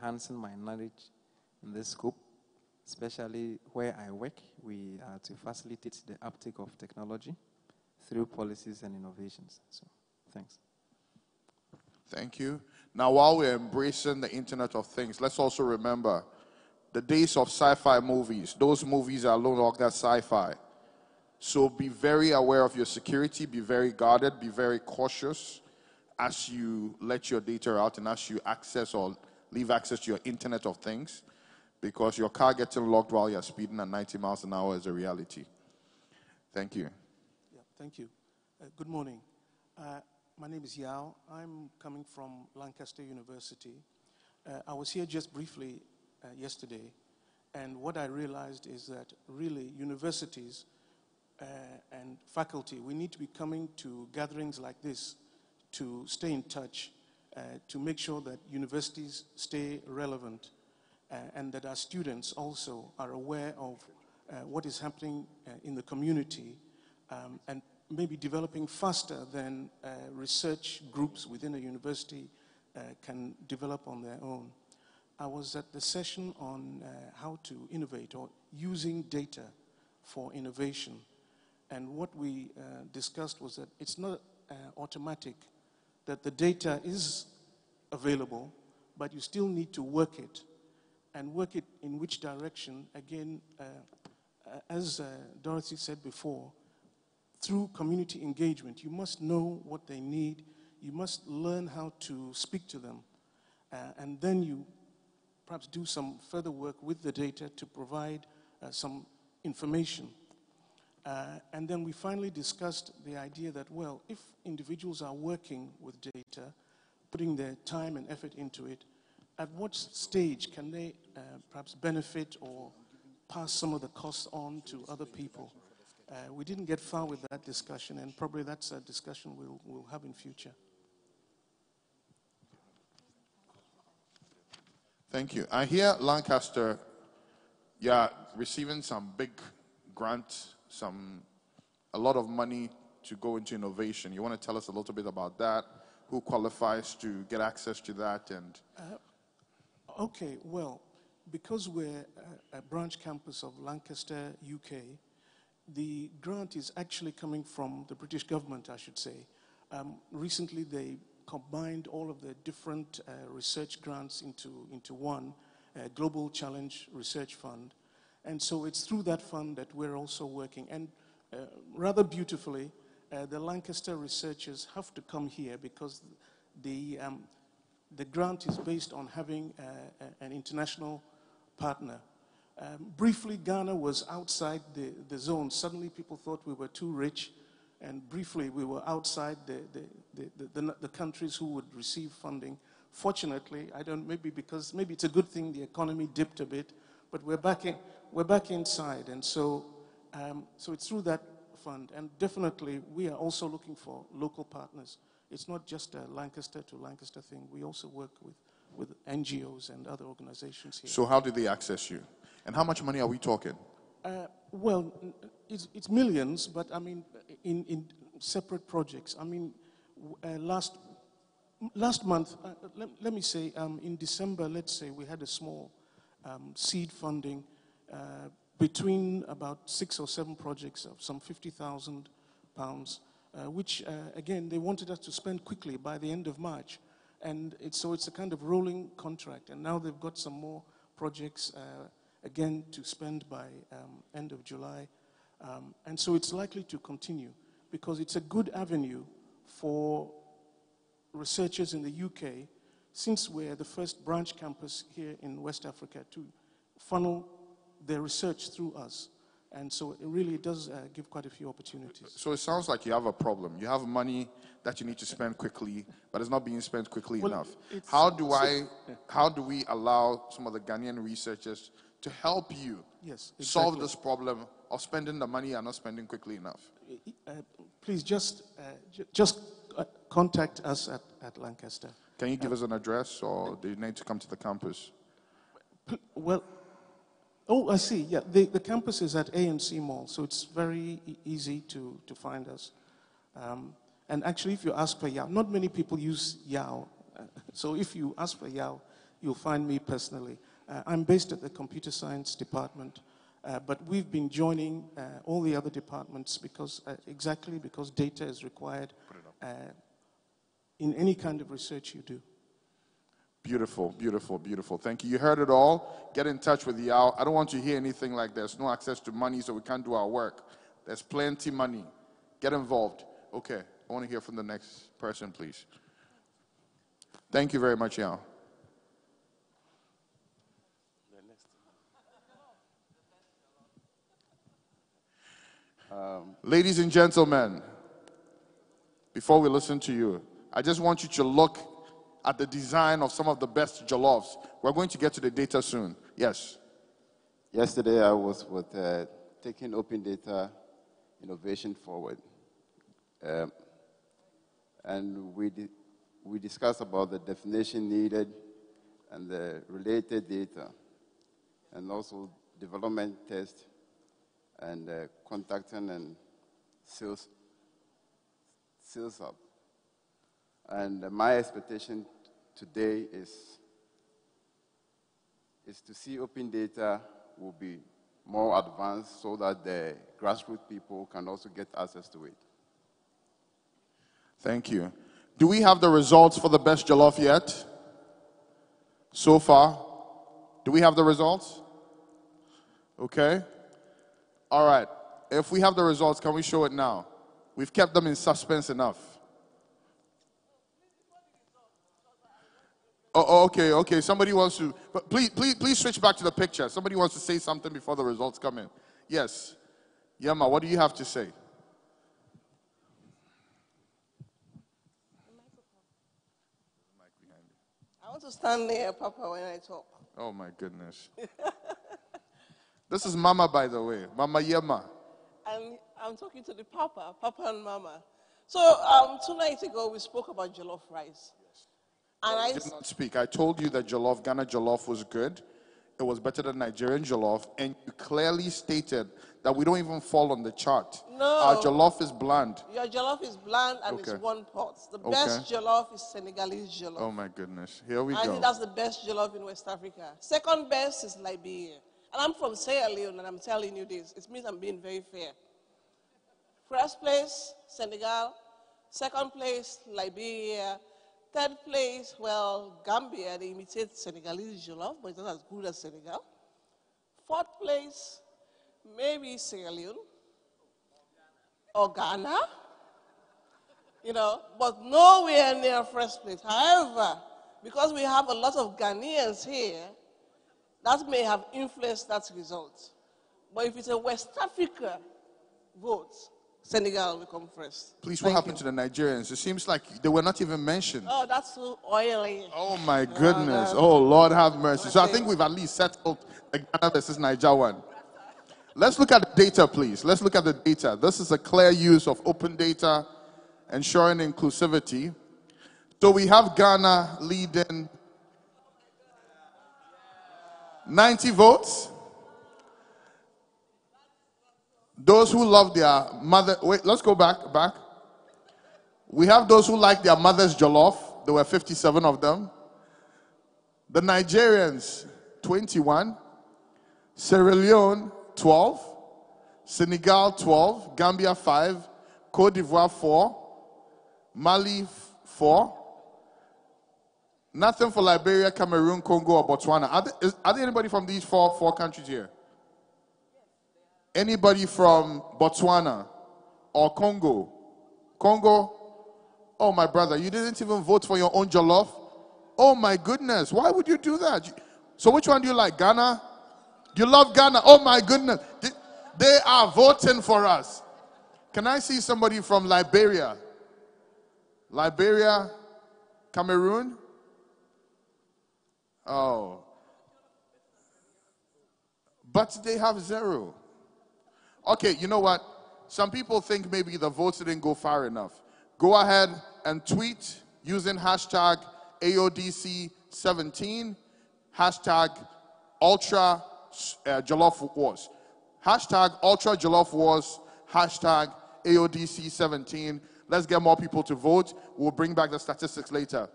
enhancing my knowledge in this scope, especially where I work. We are to facilitate the uptake of technology through policies and innovations. So, thanks. Thank you. Now, while we're embracing the Internet of Things, let's also remember the days of sci-fi movies. Those movies are no longer sci-fi. So be very aware of your security, be very guarded, be very cautious as you let your data out and as you access or leave access to your Internet of Things, because your car getting locked while you're speeding at 90 miles an hour is a reality. Thank you. Yeah, thank you. Good morning. My name is Yao. I'm coming from Lancaster University. I was here just briefly yesterday, and what I realized is that really universities and faculty, we need to be coming to gatherings like this to stay in touch, to make sure that universities stay relevant, and that our students also are aware of what is happening in the community, and maybe developing faster than research groups within a university can develop on their own. I was at the session on how to innovate or using data for innovation. And what we discussed was that it's not automatic that the data is available, but you still need to work it. And work it in which direction? Again, as Dorothy said before, through community engagement. You must know what they need. You must learn how to speak to them. And then you perhaps do some further work with the data to provide some information. And then we finally discussed the idea that, well, if individuals are working with data, putting their time and effort into it, at what stage can they perhaps benefit or pass some of the costs on to other people? We didn't get far with that discussion, and probably that's a discussion we'll have in future. Thank you. I hear Lancaster, you're receiving some big grant, a lot of money to go into innovation. You want to tell us a little bit about that? Who qualifies to get access to that? And okay, well, because we're a branch campus of Lancaster, UK, the grant is actually coming from the British government, I should say. Recently, they combined all of the different research grants into one Global Challenge Research Fund. And so it's through that fund that we're also working. And rather beautifully, the Lancaster researchers have to come here because the grant is based on having an international partner. Briefly, Ghana was outside the zone. Suddenly, people thought we were too rich. And briefly, we were outside the countries who would receive funding. Fortunately, maybe it's a good thing the economy dipped a bit, but we're back inside. And so it's through that fund. And definitely, we are also looking for local partners. It's not just a Lancaster to Lancaster thing. We also work with NGOs and other organizations here. so how do they access you? And how much money are we talking? Well, it's millions, but I mean, in separate projects. I mean, last month, let me say, in December, let's say, we had a small seed funding between about 6 or 7 projects of some £50,000, which, again, they wanted us to spend quickly by the end of March. And so it's a kind of rolling contract. And now they've got some more projects, again, to spend by end of July. And so it's likely to continue because it's a good avenue for researchers in the UK, since we're the first branch campus here in West Africa to funnel their research through us. And so it really does give quite a few opportunities. So it sounds like you have a problem. You have money that you need to spend quickly, but it's not being spent quickly enough. How do we allow some of the Ghanaian researchers to help you solve this problem of spending the money and not spending quickly enough? Please just contact us at Lancaster. Can you give us an address, or do you need to come to the campus? Well, oh, I see. Yeah, the campus is at ANC Mall, so it's very easy to find us. And actually, if you ask for Yao, not many people use Yao. So if you ask for Yao, you'll find me personally. I'm based at the Computer Science Department, but we've been joining all the other departments because data is required in any kind of research you do. Beautiful, beautiful, beautiful. Thank you. You heard it all. Get in touch with Yao. I don't want to hear anything like there's no access to money so we can't do our work. There's plenty money. Get involved. Okay, I want to hear from the next person, please. Thank you very much, Yao. Ladies and gentlemen, before we listen to you, I just want you to look at the design of some of the best jollofs. We're going to get to the data soon. Yes. Yesterday, I was with taking open data innovation forward. And we discussed about the definition needed and the related data, and also development test and contacting and sales up. And my expectation today is to see open data will be more advanced so that the grassroots people can also get access to it. Thank you. Do we have the results for the best jollof yet? So far? Do we have the results? Okay. All right. If we have the results, can we show it now? We've kept them in suspense enough. Oh, okay. Somebody wants to, but please switch back to the picture. Somebody wants to say something before the results come in. Yes. Yama, what do you have to say? I want to stand near Papa when I talk. Oh my goodness. This is Mama, by the way. Mama Yama. And I'm talking to the Papa and Mama. So 2 nights ago, we spoke about jollof rice. And I did not speak. I told you that jollof, Ghana jollof was good. It was better than Nigerian jollof. And you clearly stated that we don't even fall on the chart. No. Our jollof is bland. Your jollof is bland and Okay. it's one pot. The best jollof is Senegalese jollof. Oh my goodness. Here we I go. think that's the best jollof in West Africa. Second best is Liberia. And I'm from Sierra Leone and I'm telling you this. It means I'm being very fair. First place, Senegal. Second place, Liberia. Third place, well, Gambia. They imitate Senegalese jollof, but it's not as good as Senegal. Fourth place, maybe Sierra Leone or Ghana, but nowhere near first place. However, because we have a lot of Ghanaians here, that may have influenced that result. But if it's a West Africa vote, Senegal will come first. Please, what happened to the Nigerians? It seems like they were not even mentioned. Oh, that's so oily. Oh my goodness. Oh, Lord have mercy. So I think we've at least settled the Ghana versus Niger one. Let's look at the data, please. Let's look at the data. This is a clear use of open data, ensuring inclusivity. So we have Ghana leading 90 votes. Those who love their mother, wait, let's go back. We have those who like their mother's jollof. There were 57 of them. The Nigerians, 21. Sierra Leone, 12. Senegal, 12. Gambia, 5. Cote d'Ivoire, 4. Mali, 4. Nothing for Liberia, Cameroon, Congo, or Botswana. Are there anybody from these four countries here? Anybody from Botswana or Congo? Congo? Oh, my brother, you didn't even vote for your own jollof? Oh, my goodness. Why would you do that? So which one do you like? Ghana? You love Ghana? Oh, my goodness. They are voting for us. Can I see somebody from Liberia? Liberia? Cameroon? Oh. But they have 0. Okay, you know what? Some people think maybe the votes didn't go far enough. Go ahead and tweet using hashtag AODC17, hashtag Ultra Jollof Wars. Hashtag Ultra Jollof Wars, hashtag AODC17. Let's get more people to vote. We'll bring back the statistics later.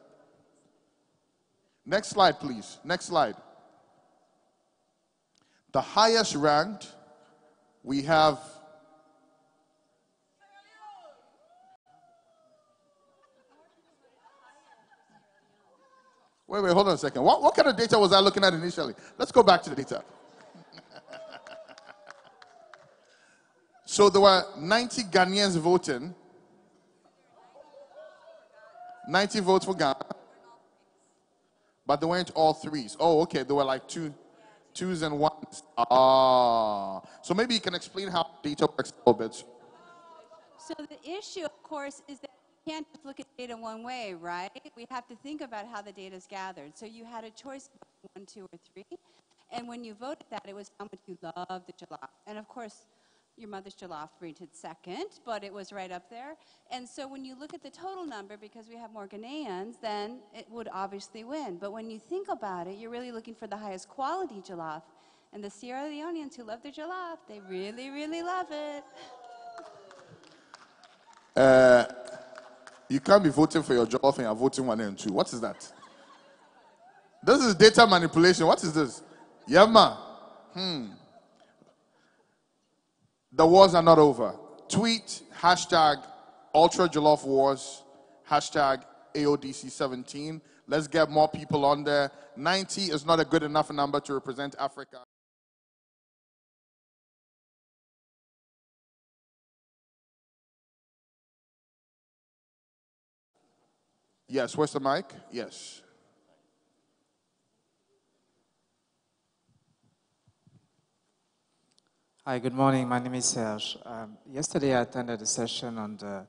Next slide, please. Next slide. The highest ranked, we have Wait, hold on a second. What kind of data was I looking at initially? Let's go back to the data. So there were 90 Ghanaians voting. 90 votes for Ghana. But they weren't all threes. Oh, okay. There were like twos and ones. Ah. So maybe you can explain how data works a little bit. So the issue, of course, is that you can't just look at data one way, right? We have to think about how the data is gathered. So you had a choice of 1, 2, or 3. And when you voted that, it was how much you loved the jollof. And of course, your mother's jollof rated second, but it was right up there. And so when you look at the total number, because we have more Ghanaians, then it would obviously win. But when you think about it, you're really looking for the highest quality jollof. And the Sierra Leoneans who love their jollof, they really, really love it. You can't be voting for your jollof and you're voting 1 and 2. What is that? This is data manipulation. What is this? Yama. The wars are not over. Tweet hashtag Ultra Jollof Wars, hashtag AODC 17. Let's get more people on there. 90 is not a good enough number to represent Africa. Yes, where's the mic? Yes. Hi, good morning. My name is Serge. Yesterday I attended a session on the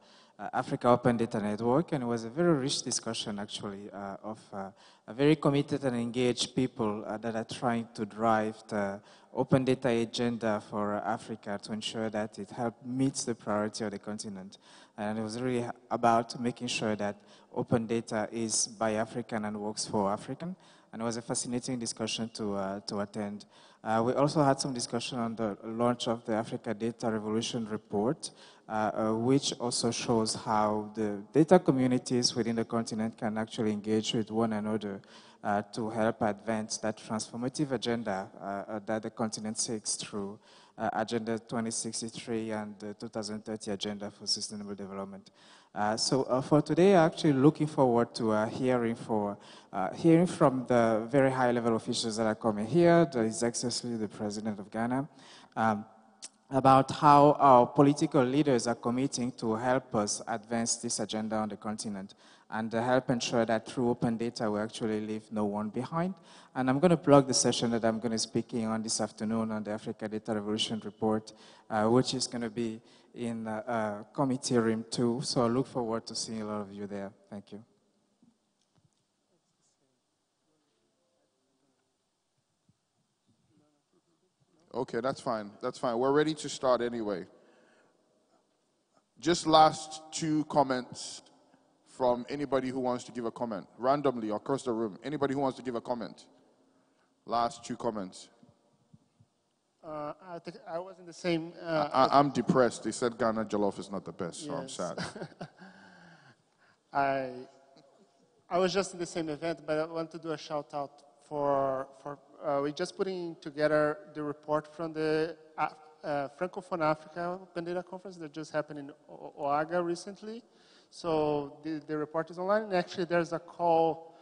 Africa Open Data Network, and it was a very rich discussion, actually, of a very committed and engaged people that are trying to drive the open data agenda for Africa to ensure that it meets the priority of the continent. And it was really about making sure that open data is by African and works for African. And it was a fascinating discussion to attend. We also had some discussion on the launch of the Africa Data Revolution report, which also shows how the data communities within the continent can actually engage with one another to help advance that transformative agenda that the continent seeks through Agenda 2063 and the 2030 Agenda for Sustainable Development. So for today, I'm actually looking forward to hearing from the very high-level officials that are coming here, His Excellency the President of Ghana, about how our political leaders are committing to help us advance this agenda on the continent and help ensure that through open data we actually leave no one behind. And I'm going to plug the session that I'm going to speak on this afternoon on the Africa Data Revolution report, which is going to be in committee room 2. So I look forward to seeing a lot of you there. Thank you. Okay, that's fine. That's fine. We're ready to start anyway. Just last 2 comments from anybody who wants to give a comment, randomly across the room. Anybody who wants to give a comment? Last 2 comments. I think I was in the same. I'm depressed. They said Ghana Jollof is not the best, so I'm Yes. sad. I was just in the same event, but I want to do a shout out for we're just putting together the report from the Francophone Africa Open Data Conference that just happened in Oaga recently. So the report is online, and actually there's a call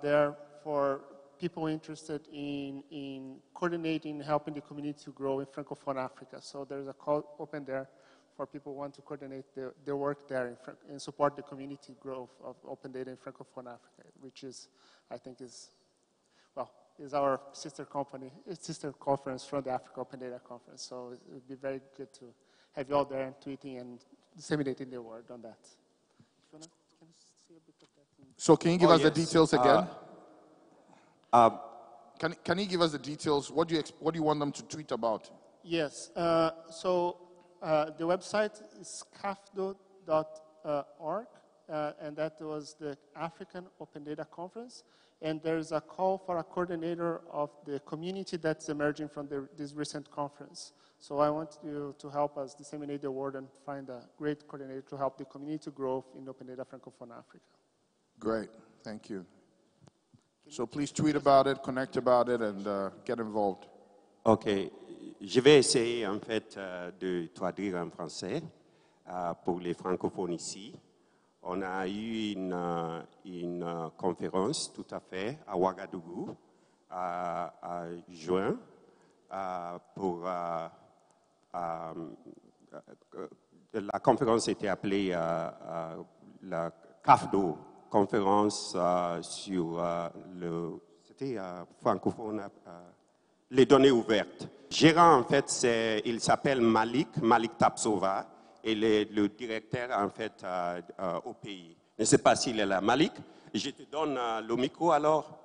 there for people interested in coordinating, helping the community to grow in Francophone Africa. So there's a call open there for people who want to coordinate their work there and support the community growth of open data in Francophone Africa, which is, I think is our sister conference from the Africa Open Data Conference. So it would be very good to have you all there and tweeting and disseminating the word on that. Can you see a bit of that? So can you give us the yes. details again? Can you give us the details? What do you want them to tweet about? Yes. So the website is cafdo.org, and that was the African Open Data Conference. And there's a call for a coordinator of the community that's emerging from this recent conference. So I want you to help us disseminate the word and find a great coordinator to help the community grow in Open Data Francophone Africa. Great. Thank you. So please tweet about it, connect about it, and get involved. OK. Je vais essayer, en fait, de traduire en français pour les francophones ici. On a eu une conférence tout à fait à Ouagadougou à juin pour la conférence était appelée la CAFDO, conférence sur c'était francophone, les données ouvertes. Gérant, en fait, il s'appelle Malik Tapsova, et le directeur, en fait, au pays. Je ne sais pas s'il est là. Malik, je te donne le micro alors.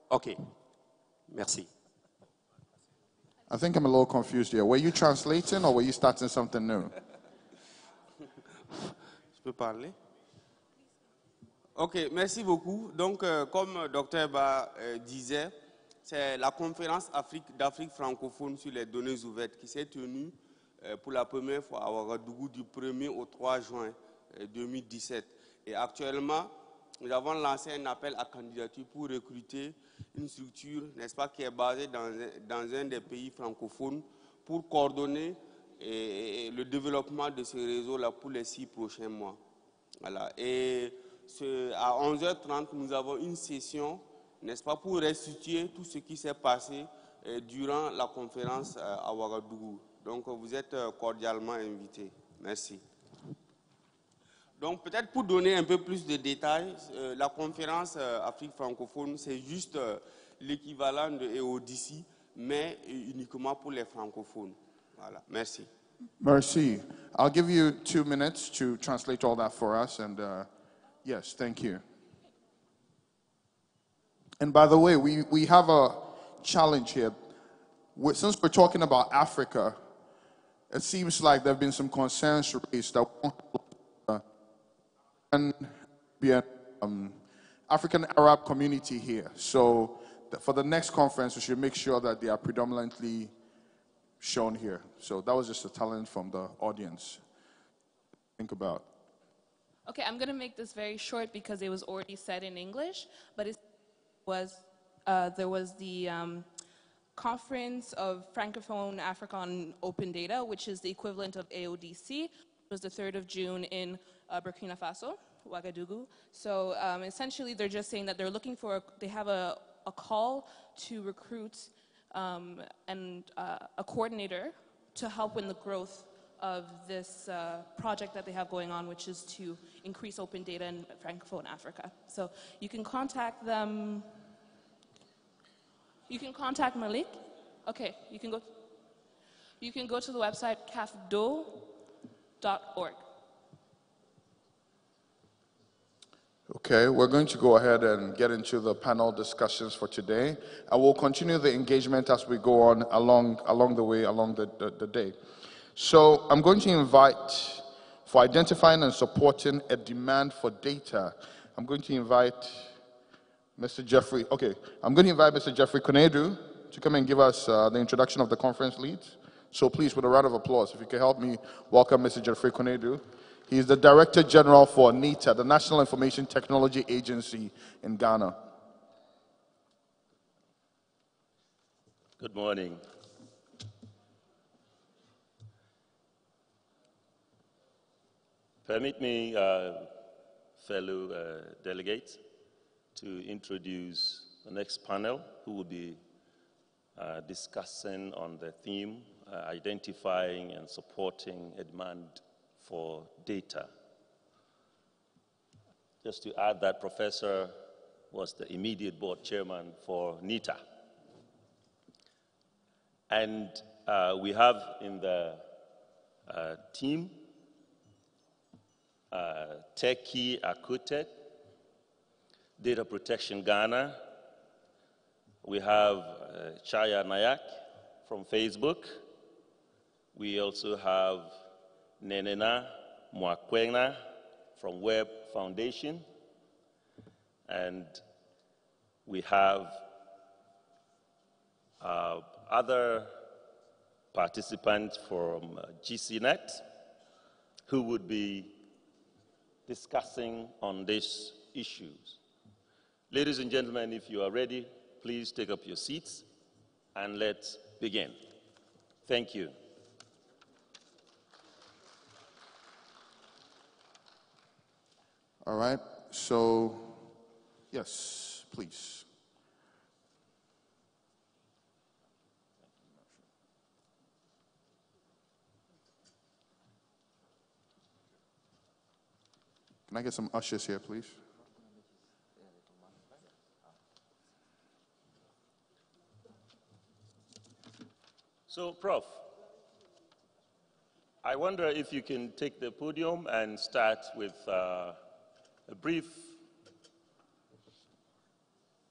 OK. Merci. I think I'm a little confused here. Were you translating or were you starting something new? Je peux parler? OK, merci beaucoup. Donc, comme Dr. Ba disait, c'est la conférence d'Afrique francophone sur les données ouvertes qui s'est tenue pour la première fois à Ouagadougou du 1er au 3 juin 2017. Et actuellement, nous avons lancé un appel à candidature pour recruter une structure, n'est-ce pas, qui est basée dans un des pays francophones pour coordonner le développement de ce réseau-là pour les 6 prochains mois. Voilà. Et à 11h30, nous avons une session, n'est-ce pas, pour restituer tout ce qui s'est passé durant la conférence à Ouagadougou. Donc, vous êtes cordialement invités. Merci. Donc, peut-être pour donner un peu plus de détails, la conférence Afrique francophone, c'est juste l'équivalent de AODC, mais uniquement pour les francophones. Voilà. Merci. Merci. I'll give you 2 minutes to translate all that for us. And yes, thank you. And by the way, we have a challenge here. Since we're talking about Africa, it seems like there have been some concerns raised that African Arab community here. So for the next conference, we should make sure that they are predominantly shown here. So that was just a talent from the audience. Think about. Okay, I'm going to make this very short because it was already said in English, but there was the Conference of Francophone Africa on Open Data, which is the equivalent of AODC. It was the 3rd of June in Burkina Faso, Ouagadougou. So essentially, they're just saying that they're looking for, they have a call to recruit a coordinator to help in the growth of this project that they have going on, which is to increase open data in Francophone Africa. So you can contact them. You can contact Malik. Okay, you can go to the website cafdo.org. Okay, we're going to go ahead and get into the panel discussions for today. And we'll continue the engagement as we go on along the way, along the day. So I'm going to invite, for identifying and supporting a demand for data, I'm going to invite Mr. Jeffrey, I'm going to invite Mr. Jeffrey Konedu to come and give us the introduction of the conference leads. So please, with a round of applause, if you can help me welcome Mr. Jeffrey Konedu. He is the Director General for NITA, the National Information Technology Agency in Ghana. Good morning. Permit me, fellow delegates, to introduce the next panel who will be discussing on the theme, identifying and supporting a demand for data. Just to add, that professor was the immediate board chairman for NITA. And we have in the team Teki Akute, Data Protection Ghana. We have Chaya Nayak from Facebook. We also have Nenena Mwakwena from Web Foundation. And we have other participants from GCNet who would be discussing on these issues. Ladies and gentlemen, if you are ready, please take up your seats and let's begin. Thank you. All right, so, yes, please. Can I get some ushers here, please? So, Prof, I wonder if you can take the podium and start with a brief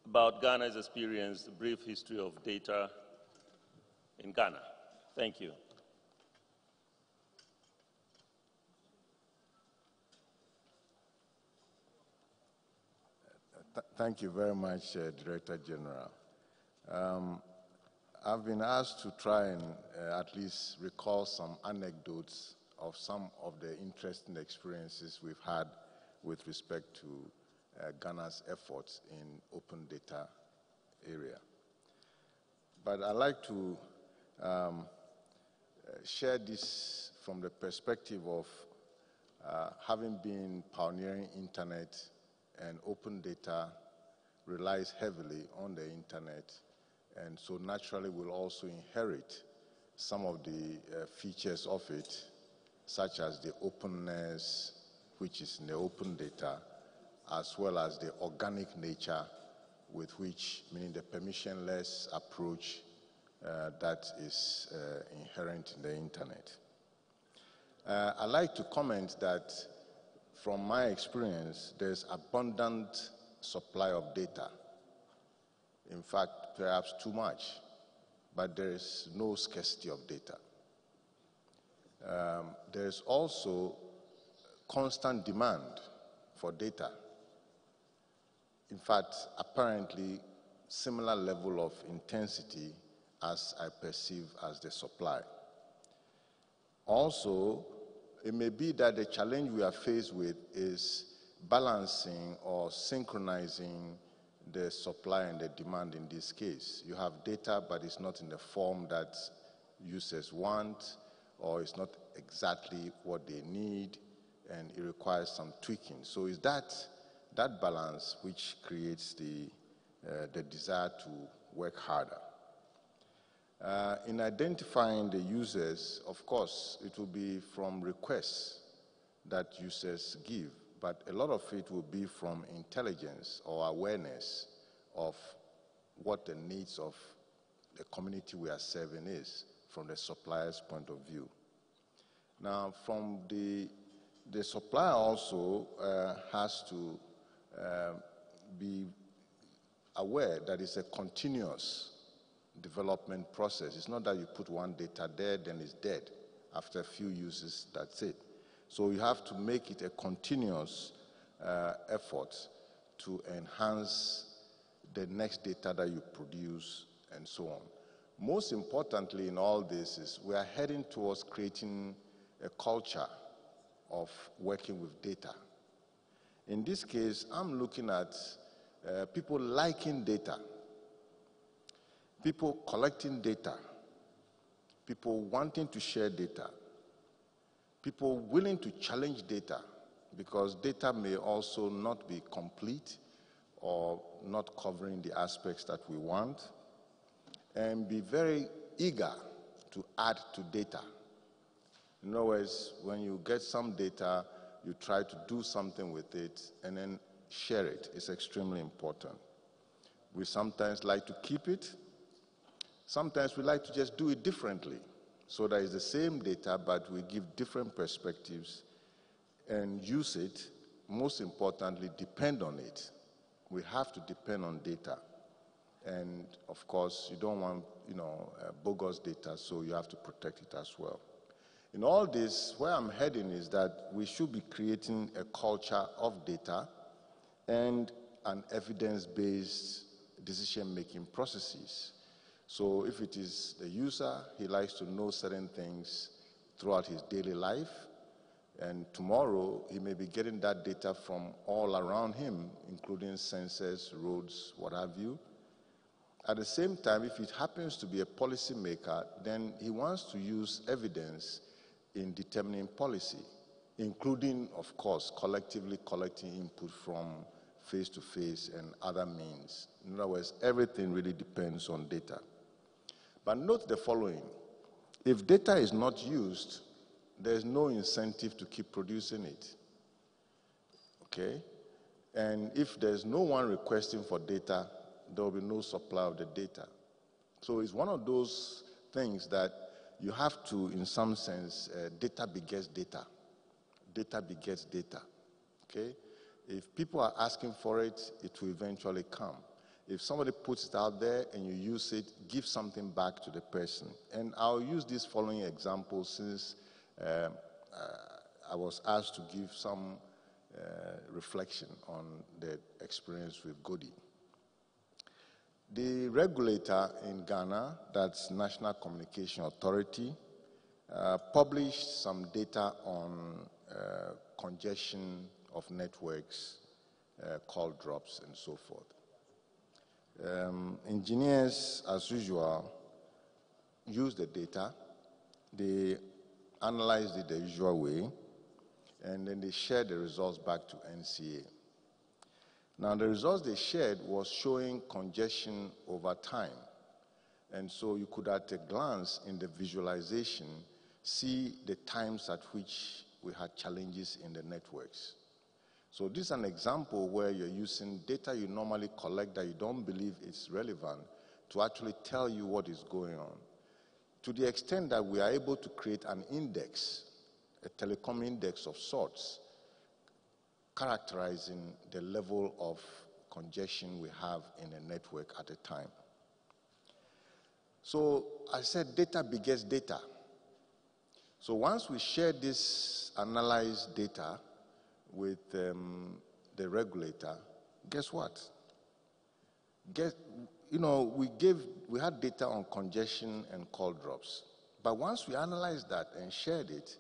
about Ghana's experience, a brief history of data in Ghana. Thank you. Thank you very much, Director General. I've been asked to try and at least recall some anecdotes of some of the interesting experiences we've had with respect to Ghana's efforts in open data area. But I'd like to share this from the perspective of having been pioneering internet, and open data relies heavily on the internet, and so naturally will also inherit some of the features of it, such as the openness, which is in the open data, as well as the organic nature with which, meaning the permissionless approach that is inherent in the internet. I'd like to comment that from my experience, there's abundant supply of data. In fact, perhaps too much, but there is no scarcity of data. There's also constant demand for data. In fact, apparently, similar level of intensity as I perceive as the supply. Also, it may be that the challenge we are faced with is balancing or synchronizing the supply and the demand in this case. You have data, but it's not in the form that users want, or it's not exactly what they need, and it requires some tweaking. So it's that balance which creates the desire to work harder. In identifying the users, of course, it will be from requests that users give, but a lot of it will be from intelligence or awareness of what the needs of the community we are serving is from the supplier's point of view. Now, from the supplier also has to be aware that it's a continuous development process. It's not that you put one data there, then it's dead. After a few uses, that's it. So you have to make it a continuous effort to enhance the next data that you produce and so on. Most importantly in all this is we are heading towards creating a culture of working with data. In this case, I'm looking at people liking data, people collecting data, people wanting to share data, people willing to challenge data, because data may also not be complete or not covering the aspects that we want, and be very eager to add to data. In other words, when you get some data, you try to do something with it and then share it. It's extremely important. We sometimes like to keep it. Sometimes we like to just do it differently, so that it's the same data, but we give different perspectives and use it. Most importantly, depend on it. We have to depend on data. And of course, you don't want, bogus data, so you have to protect it as well. In all this, where I'm heading is that we should be creating a culture of data and an evidence-based decision-making processes. So if it is the user, he likes to know certain things throughout his daily life, And tomorrow, he may be getting that data from all around him, including sensors, roads, what have you. At the same time, if it happens to be a policymaker, then he wants to use evidence in determining policy, including, of course, collectively collecting input from face-to-face and other means. In other words, everything really depends on data. But note the following. If data is not used, there's no incentive to keep producing it. Okay? And if there's no one requesting for data, there will be no supply of the data. So it's one of those things that you have to, in some sense, data begets data. Data begets data. Okay? If people are asking for it, it will eventually come. If somebody puts it out there and you use it, give something back to the person. And I'll use this following example since I was asked to give some reflection on the experience with Godi. The regulator in Ghana, that's National Communication Authority, published some data on congestion of networks, call drops, and so forth. Engineers, as usual, used the data. They analyzed it the usual way, and then they shared the results back to NCA. Now, the results they shared was showing congestion over time. And so you could, at a glance in the visualization, see the times at which we had challenges in the networks. So this is an example where you're using data you normally collect that you don't believe is relevant to actually tell you what is going on. To the extent that we are able to create an index, a telecom index of sorts, characterizing the level of congestion we have in a network at a time. So I said data begets data. So once we share this analyzed data with the regulator, guess what? We had data on congestion and call drops. But once we analyzed that and shared it,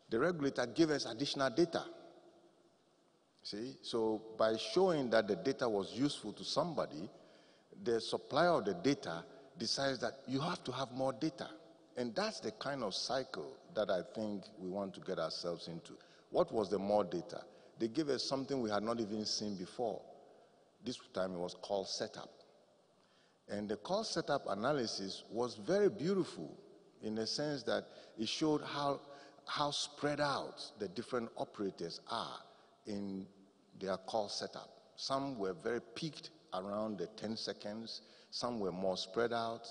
the regulator gave us additional data. See? So by showing that the data was useful to somebody, the supplier of the data decides that you have to have more data. And that's the kind of cycle that I think we want to get ourselves into. What was the more data? They gave us something we had not even seen before. This time it was call setup. And the call setup analysis was very beautiful in the sense that it showed how spread out the different operators are in their call setup. Some were very peaked around the 10 seconds, some were more spread out,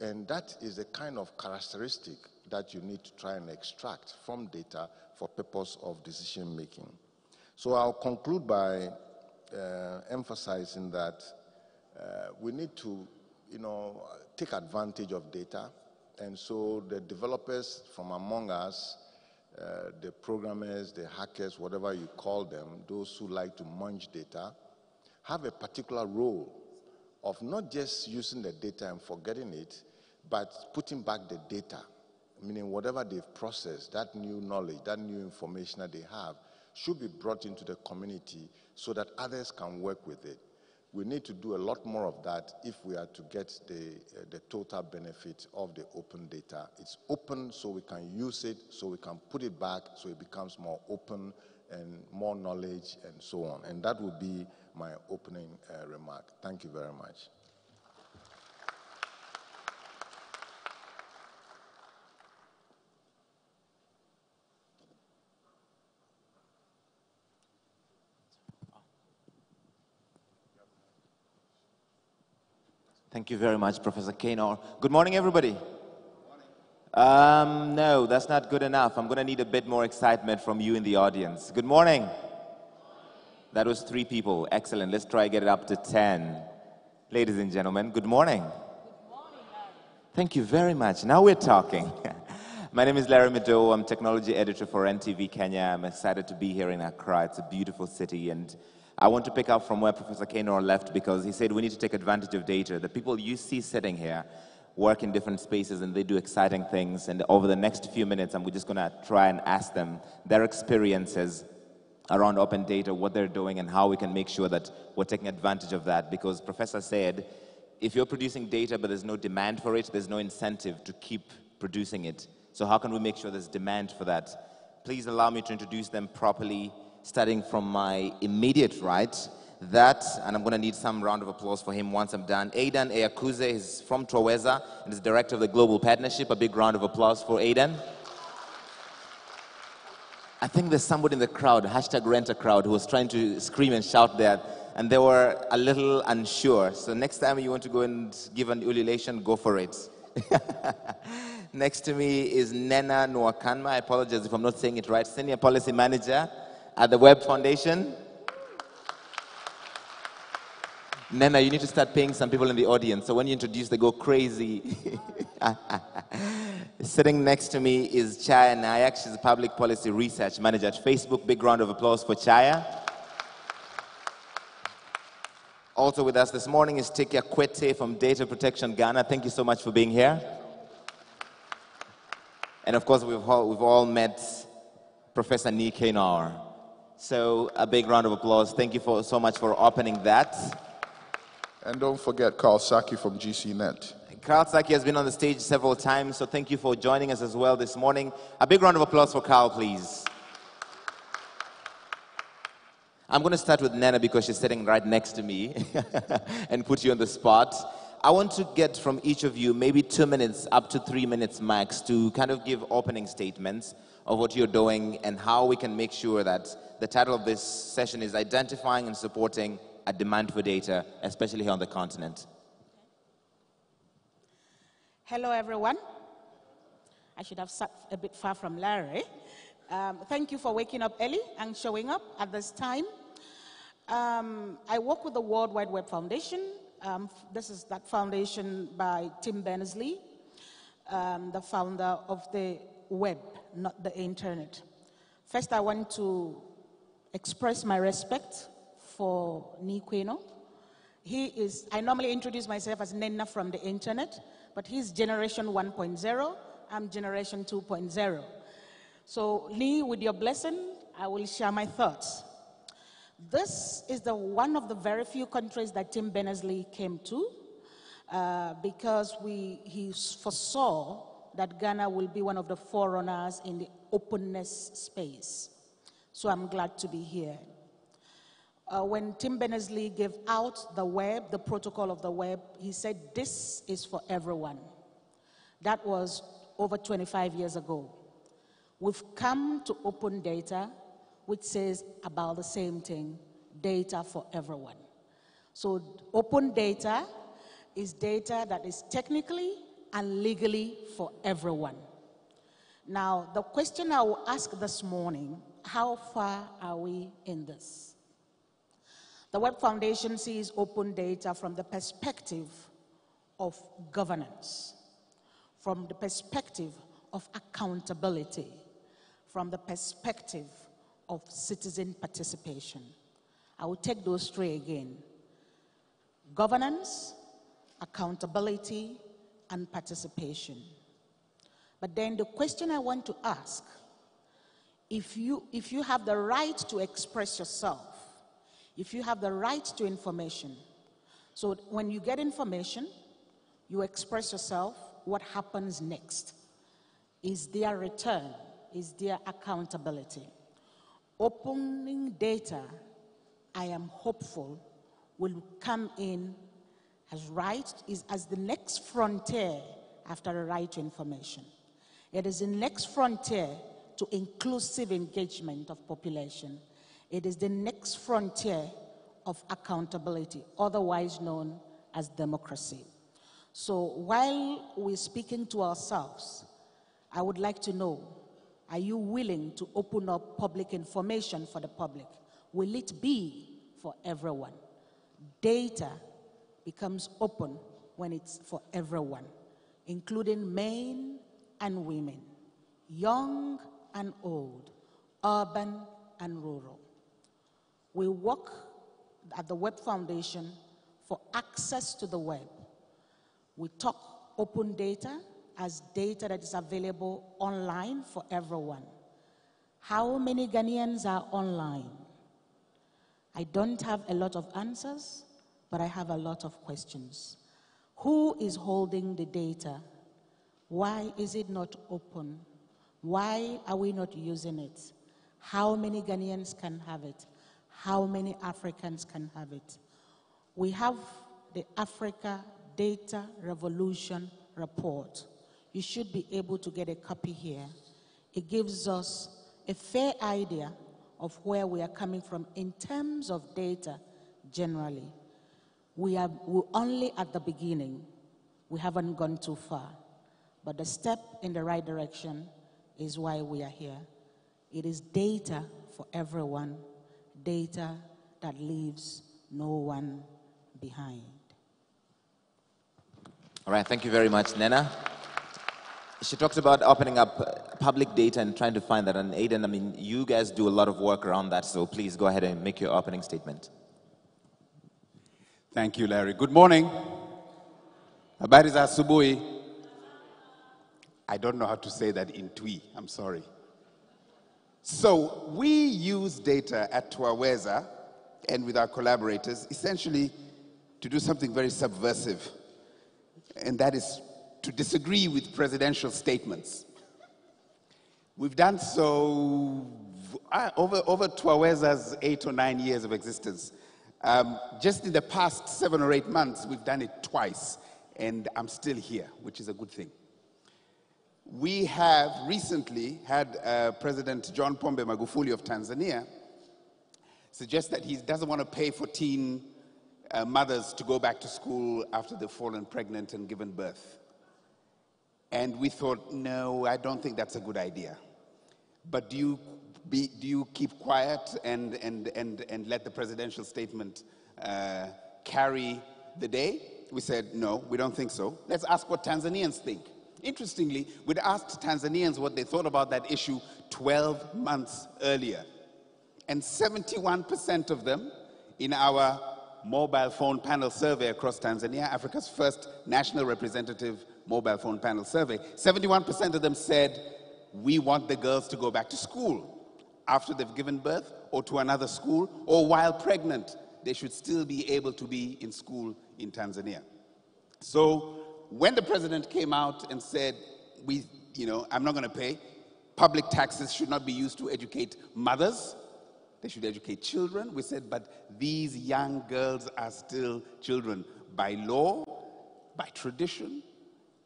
and that is the kind of characteristic that you need to try and extract from data for purpose of decision making. So I'll conclude by emphasizing that we need to, take advantage of data, and so the developers from among us, the programmers, the hackers, whatever you call them, those who like to munch data, have a particular role of not just using the data and forgetting it, but putting back the data, meaning whatever they've processed, that new knowledge, that new information that they have, should be brought into the community so that others can work with it. We need to do a lot more of that if we are to get the total benefit of the open data. It's open so we can use it, so we can put it back, so it becomes more open and more knowledge and so on. And that would be my opening remark. Thank you very much. Thank you very much, Professor Kaynor. Good morning, everybody. No, that's not good enough. I'm going to need a bit more excitement from you in the audience. Good morning. That was 3 people. Excellent. Let's try and get it up to 10. Ladies and gentlemen, good morning. Good morning. Thank you very much. Now we're talking. My name is Larry Meadow. I'm technology editor for NTV Kenya. I'm excited to be here in Accra. It's a beautiful city, and I want to pick up from where Professor Kaynor left because he said we need to take advantage of data. The people you see sitting here, work in different spaces and they do exciting things. And over the next few minutes, I'm just going to try and ask them their experiences around open data, what they're doing, and how we can make sure that we're taking advantage of that. Because Professor said, if you're producing data but there's no demand for it, there's no incentive to keep producing it. So how can we make sure there's demand for that? Please allow me to introduce them properly, starting from my immediate right. That, and I'm going to need some round of applause for him once I'm done. Aidan Eyakuze is from Troweza and is director of the Global Partnership. A big round of applause for Aidan. I think there's somebody in the crowd, hashtag rent a crowd, who was trying to scream and shout there, and they were a little unsure. So next time you want to go and give an ululation, go for it. Next to me is Nena Nwakanma. I apologize if I'm not saying it right. Senior Policy Manager at the Web Foundation. Nena, you need to start paying some people in the audience, so when you introduce, they go crazy. Sitting next to me is Chaya Nayak. She's a Public Policy Research Manager at Facebook. Big round of applause for Chaya. Also with us this morning is Tekia Kwete from Data Protection Ghana. Thank you so much for being here. And of course, we've all met Professor Nike Naur. So a big round of applause. Thank you so much for opening that. And don't forget Carl Saki from GCNet. Carl Saki has been on the stage several times, so thank you for joining us as well this morning. A big round of applause for Carl, please. I'm going to start with Nena because she's sitting right next to me and put you on the spot. I want to get from each of you maybe 2 minutes up to 3 minutes max to kind of give opening statements of what you're doing and how we can make sure that the title of this session is Identifying and Supporting a Demand for Data, especially here on the continent. Hello, everyone. I should have sat a bit far from Larry. Thank you for waking up early and showing up at this time. I work with the World Wide Web Foundation. This is that foundation by Tim Berners-Lee, the founder of the web, not the internet. First, I want to express my respect for Nikweno. I normally introduce myself as Nena from the internet, but he's generation 1.0, I'm generation 2.0. So, Lee, with your blessing, I will share my thoughts. This is one of the very few countries that Tim Berners-Lee came to because he foresaw that Ghana will be one of the forerunners in the openness space. So I'm glad to be here. When Tim Berners-Lee gave out the web, the protocol of the web, he said, this is for everyone. That was over 25 years ago. We've come to open data, which says about the same thing, data for everyone. So open data is data that is technically and legally for everyone. Now, the question I will ask this morning, how far are we in this? The Web Foundation sees open data from the perspective of governance, from the perspective of accountability, from the perspective of citizen participation. I will take those three again. Governance, accountability, and participation. But then the question I want to ask, if you have the right to express yourself, if you have the right to information, so when you get information, you express yourself, what happens next? Is there return? Is there accountability? Opening data, I am hopeful, will come in as the next frontier after the right to information. It is the next frontier to inclusive engagement of population. It is the next frontier of accountability, otherwise known as democracy. So while we're speaking to ourselves, I would like to know, are you willing to open up public information for the public? Will it be for everyone? Data becomes open when it's for everyone, including men and women, young and old, urban and rural. We work at the Web Foundation for access to the web. We talk open data as data that is available online for everyone. How many Ghanaians are online? I don't have a lot of answers, but I have a lot of questions. Who is holding the data? Why is it not open? Why are we not using it? How many Ghanaians can have it? How many Africans can have it? We have the Africa Data Revolution Report. You should be able to get a copy here. It gives us a fair idea of where we are coming from in terms of data generally. We're only at the beginning. We haven't gone too far. But the step in the right direction is why we are here. It is data for everyone, data that leaves no one behind. All right, thank you very much, Nena. She talks about opening up public data and trying to find that. And Aiden, I mean, you guys do a lot of work around that, so please go ahead and make your opening statement. Thank you, Larry. Good morning. Habari za asubuhi. I don't know how to say that in Twi. I'm sorry. So we use data at Twaweza and with our collaborators essentially to do something very subversive, and that is to disagree with presidential statements. We've done so over Twaweza's 8 or 9 years of existence. Just in the past 7 or 8 months, we've done it twice, and I'm still here, which is a good thing. We have recently had President John Pombe Magufuli of Tanzania suggest that he doesn't want to pay for teen mothers to go back to school after they've fallen pregnant and given birth. And we thought, no, I don't think that's a good idea. But do you keep quiet and let the presidential statement carry the day? We said, no, we don't think so. Let's ask what Tanzanians think. Interestingly, we'd asked Tanzanians what they thought about that issue 12 months earlier. And 71% of them, in our mobile phone panel survey across Tanzania, Africa's first national representative mobile phone panel survey, 71% of them said, we want the girls to go back to school after they've given birth or to another school, or while pregnant, they should still be able to be in school in Tanzania. So when the president came out and said, I'm not going to pay, public taxes should not be used to educate mothers, they should educate children. We said, but these young girls are still children. By law, by tradition,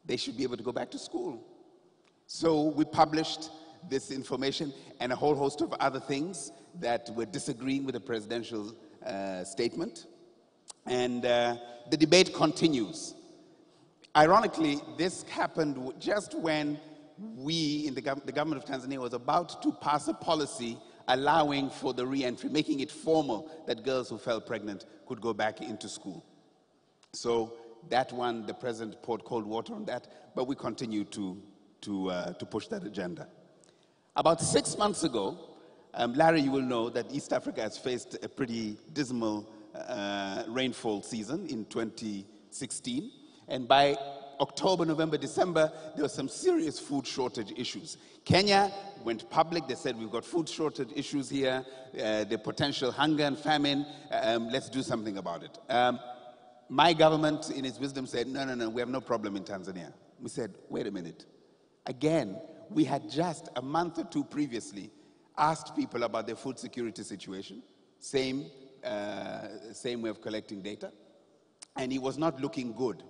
they should be able to go back to school. So we published this information and a whole host of other things that were disagreeing with the presidential statement. And the debate continues. Ironically, this happened just when we, in the government of Tanzania, was about to pass a policy allowing for the re-entry, making it formal that girls who fell pregnant could go back into school. So that one, the president poured cold water on that, but we continue to push that agenda. About 6 months ago, Larry, you will know that East Africa has faced a pretty dismal rainfall season in 2016. And by October, November, December, there were some serious food shortage issues. Kenya went public. They said, we've got food shortage issues here, the potential hunger and famine. Let's do something about it. My government, in its wisdom, said, no, we have no problem in Tanzania. We said, wait a minute. Again, we had just a month or two previously asked people about their food security situation, same way of collecting data, and it was not looking good.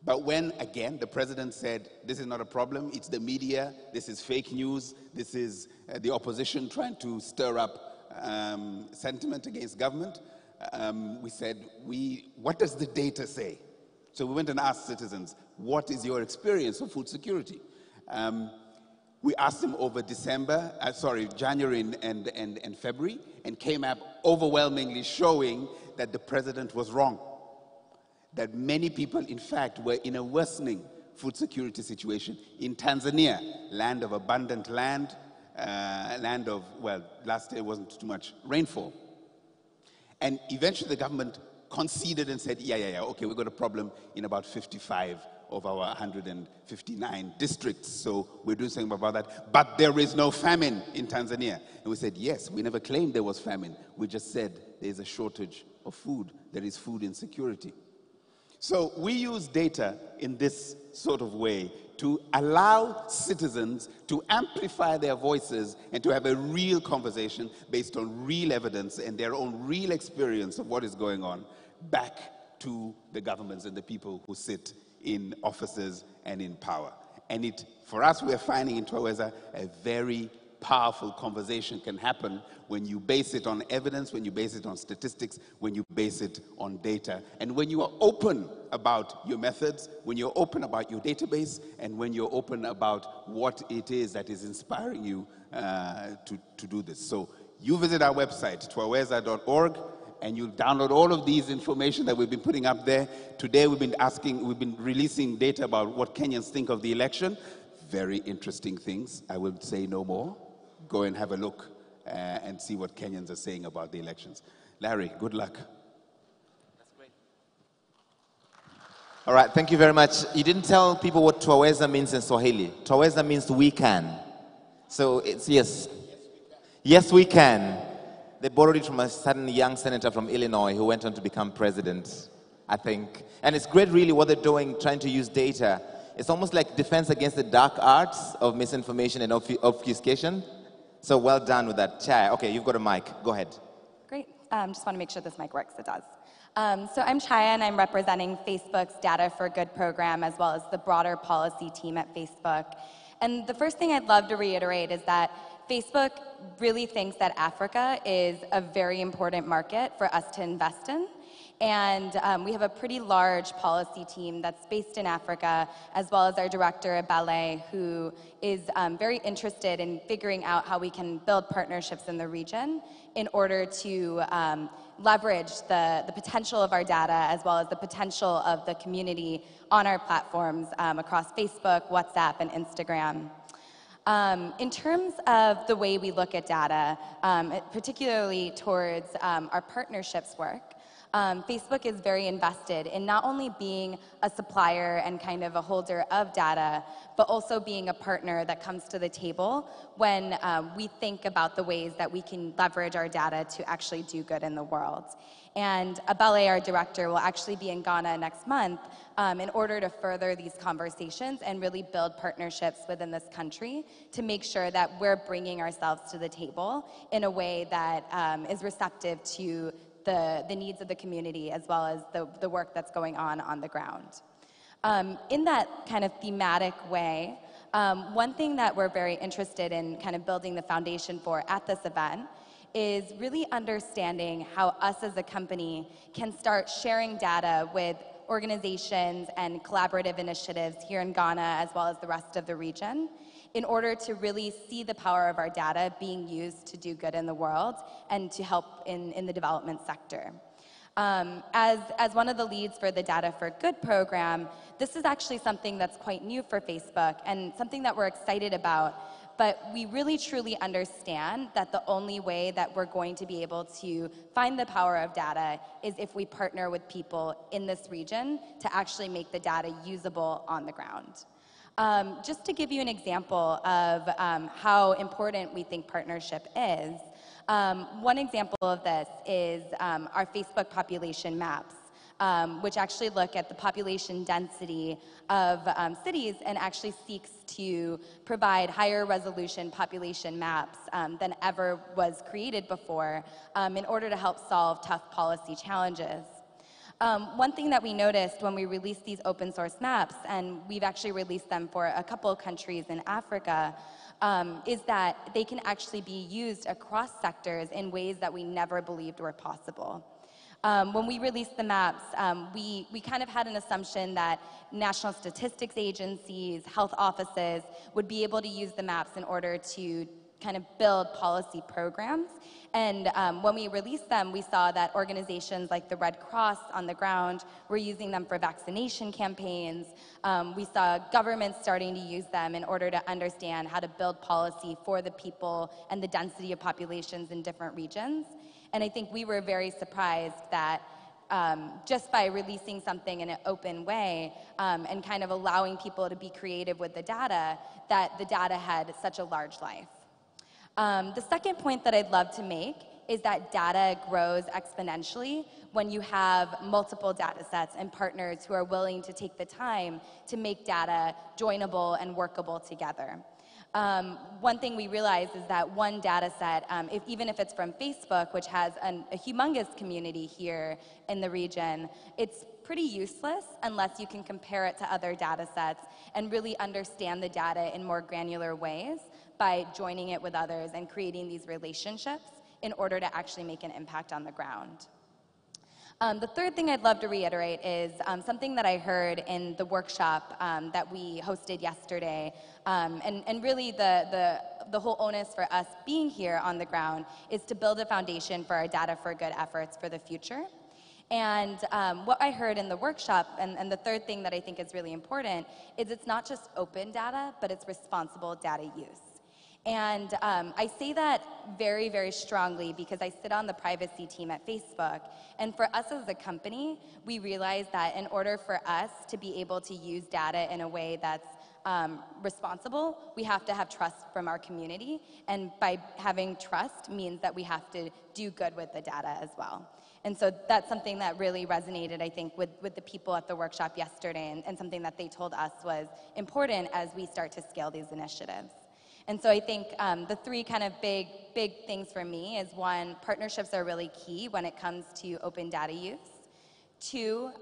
But when, again, the president said, this is not a problem, it's the media, this is fake news, this is the opposition trying to stir up sentiment against government, we said, what does the data say? So we went and asked citizens, what is your experience of food security? We asked them over January and February, and came up overwhelmingly showing that the president was wrong. That many people, in fact, were in a worsening food security situation in Tanzania, land of abundant land, land of, well, last year wasn't too much rainfall. And eventually the government conceded and said, yeah, okay, we've got a problem in about 55 of our 159 districts, so we're doing something about that. But there is no famine in Tanzania. And we said, yes, we never claimed there was famine. We just said there's a shortage of food. There is food insecurity. So we use data in this sort of way to allow citizens to amplify their voices and to have a real conversation based on real evidence and their own real experience of what is going on back to the governments and the people who sit in offices and in power. And for us, we're finding in Twaweza a very powerful conversation can happen when you base it on evidence, when you base it on statistics, when you base it on data, and when you are open about your methods, when you're open about your database, and when you're open about what it is that is inspiring you to do this. So you visit our website, twaweza.org, and you'll download all of these information that we've been putting up there. Today we've been releasing data about what Kenyans think of the election. Very interesting things. I will say no more. Go and have a look and see what Kenyans are saying about the elections. Larry, good luck. That's great. All right, thank you very much. You didn't tell people what Twaweza means in Swahili. Twaweza means we can. So it's yes. Yes, we can. They borrowed it from a certain young senator from Illinois who went on to become president, I think. And it's great really what they're doing, trying to use data. It's almost like defense against the dark arts of misinformation and obfuscation. So well done with that. Chai, okay, you've got a mic. Go ahead. Great. Just want to make sure this mic works. It does. So I'm Chaya, and I'm representing Facebook's Data for Good program, as well as the broader policy team at Facebook. And the first thing I'd love to reiterate is that Facebook really thinks that Africa is a very important market for us to invest in. And we have a pretty large policy team that's based in Africa, as well as our director at Ballet, who is very interested in figuring out how we can build partnerships in the region in order to leverage the potential of our data, as well as the potential of the community on our platforms across Facebook, WhatsApp, and Instagram. In terms of the way we look at data, particularly towards our partnerships work, Facebook is very invested in not only being a supplier and kind of a holder of data, but also being a partner that comes to the table when we think about the ways that we can leverage our data to actually do good in the world. And Abale, our director, will actually be in Ghana next month in order to further these conversations and really build partnerships within this country to make sure that we're bringing ourselves to the table in a way that is receptive to the needs of the community, as well as the work that's going on the ground. In that kind of thematic way, one thing that we're very interested in kind of building the foundation for at this event is really understanding how us as a company can start sharing data with organizations and collaborative initiatives here in Ghana, as well as the rest of the region, in order to really see the power of our data being used to do good in the world and to help in the development sector. As one of the leads for the Data for Good program, this is actually something that's quite new for Facebook and something that we're excited about. But we really truly understand that the only way that we're going to be able to find the power of data is if we partner with people in this region to actually make the data usable on the ground. Just to give you an example of how important we think partnership is, one example of this is our Facebook population maps, which actually look at the population density of cities and actually seeks to provide higher resolution population maps than ever was created before in order to help solve tough policy challenges. One thing that we noticed when we released these open source maps, and we've actually released them for a couple of countries in Africa, is that they can actually be used across sectors in ways that we never believed were possible. When we released the maps, we kind of had an assumption that national statistics agencies, health offices would be able to use the maps in order to kind of build policy programs. And when we released them, we saw that organizations like the Red Cross on the ground were using them for vaccination campaigns. We saw governments starting to use them in order to understand how to build policy for the people and the density of populations in different regions. And I think we were very surprised that just by releasing something in an open way and kind of allowing people to be creative with the data, that the data had such a large life. The second point that I'd love to make is that data grows exponentially when you have multiple data sets and partners who are willing to take the time to make data joinable and workable together. One thing we realize is that one data set, even if it's from Facebook, which has a humongous community here in the region, it's pretty useless unless you can compare it to other data sets and really understand the data in more granular ways by joining it with others and creating these relationships in order to actually make an impact on the ground. The third thing I'd love to reiterate is something that I heard in the workshop that we hosted yesterday. And really the whole onus for us being here on the ground is to build a foundation for our Data for Good efforts for the future. And what I heard in the workshop, and the third thing that I think is really important, is it's not just open data, but it's responsible data use. And I say that very, very strongly because I sit on the privacy team at Facebook. And for us as a company, we realize that in order for us to be able to use data in a way that's responsible, we have to have trust from our community. And by having trust means that we have to do good with the data as well. And so that's something that really resonated, I think, with the people at the workshop yesterday, and something that they told us was important as we start to scale these initiatives. And so I think the three kind of big things for me is, one, partnerships are really key when it comes to open data use. Two,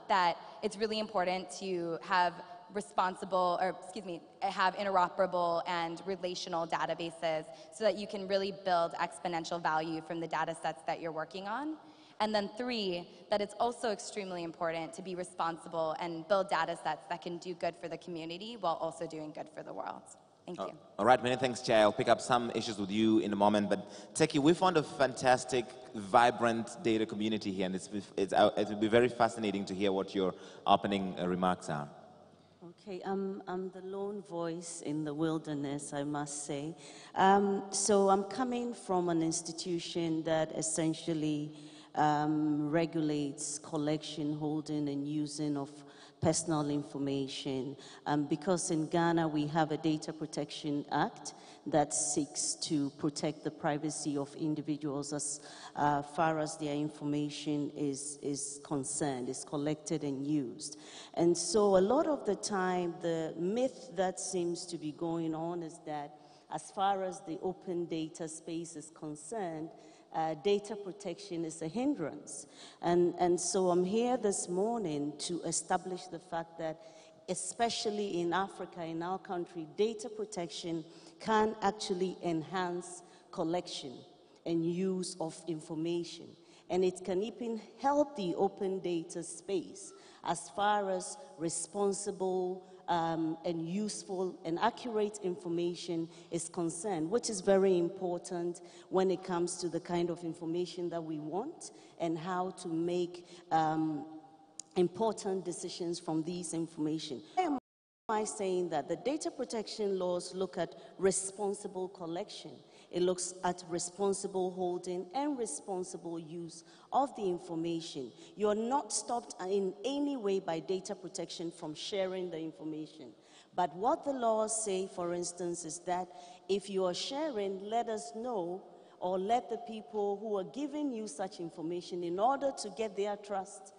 that it's really important to have have interoperable and relational databases so that you can really build exponential value from the data sets that you're working on. And then three, that it's also extremely important to be responsible and build data sets that can do good for the community while also doing good for the world. Thank you. All right, many thanks, Chair. I'll pick up some issues with you in a moment. But Teki, we found a fantastic, vibrant data community here, and it will be very fascinating to hear what your opening remarks are. Okay, I'm the lone voice in the wilderness, I must say. So I'm coming from an institution that essentially regulates collection, holding, and using of personal information. Because in Ghana we have a Data Protection Act that seeks to protect the privacy of individuals as far as their information is concerned, is collected and used. And so a lot of the time the myth that seems to be going on is that as far as the open data space is concerned, data protection is a hindrance. And so I'm here this morning to establish the fact that, especially in Africa, in our country, data protection can actually enhance collection and use of information. And it can even help the open data space as far as responsible and useful and accurate information is concerned, which is very important when it comes to the kind of information that we want and how to make important decisions from these information. Why am I saying that? The data protection laws look at responsible collection. It looks at responsible holding and responsible use of the information. You're not stopped in any way by data protection from sharing the information. But what the laws say, for instance, is that if you are sharing, let us know, or let the people who are giving you such information, in order to get their trust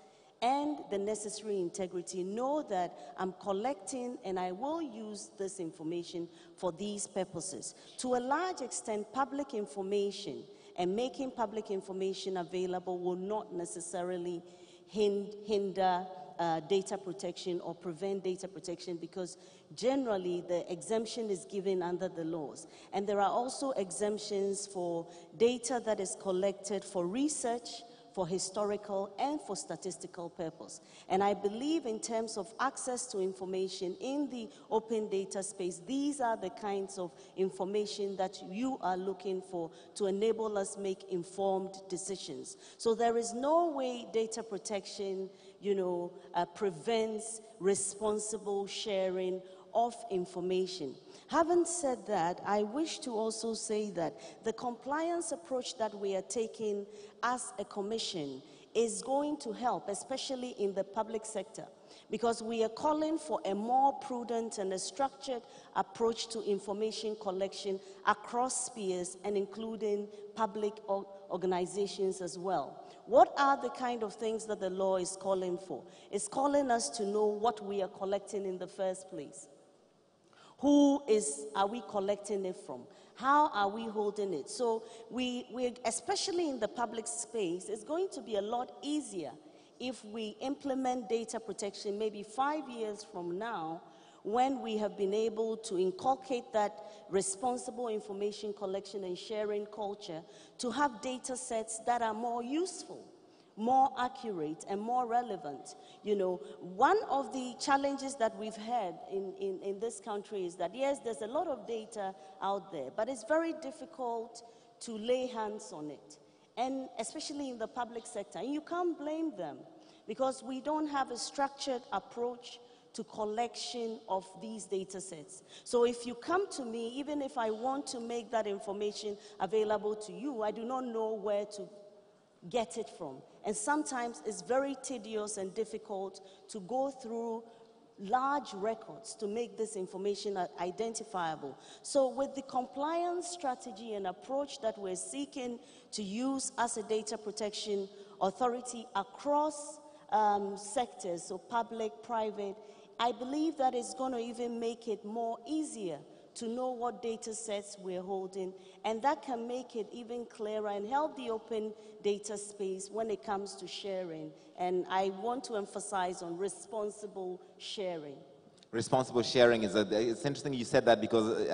and the necessary integrity, know that I'm collecting and I will use this information for these purposes. To a large extent, public information and making public information available will not necessarily hinder data protection or prevent data protection, because generally the exemption is given under the laws. And there are also exemptions for data that is collected for research, for historical, and for statistical purpose. And I believe in terms of access to information in the open data space, these are the kinds of information that you are looking for to enable us make informed decisions. So there is no way data protection, prevents responsible sharing of information. Having said that, I wish to also say that the compliance approach that we are taking as a commission is going to help, especially in the public sector, because we are calling for a more prudent and a structured approach to information collection across spheres and including public organizations as well. What are the kind of things that the law is calling for? It's calling us to know what we are collecting in the first place. Are we collecting it from? How are we holding it? So we especially in the public space, it's going to be a lot easier if we implement data protection maybe 5 years from now, when we have been able to inculcate that responsible information collection and sharing culture, to have data sets that are more useful, more accurate, and more relevant. You know, one of the challenges that we've had in this country is that, yes, there's a lot of data out there, but it's very difficult to lay hands on it, and especially in the public sector. And you can't blame them, because we don't have a structured approach to collection of these data sets. So if you come to me, even if I want to make that information available to you, I do not know where to get it from. And sometimes it's very tedious and difficult to go through large records to make this information identifiable. So with the compliance strategy and approach that we're seeking to use as a data protection authority across sectors, so public, private, I believe that it's going to even make it more easier to know what data sets we're holding, and that can make it even clearer and help the open data space when it comes to sharing. And I want to emphasize on responsible sharing. Responsible sharing it's interesting you said that, because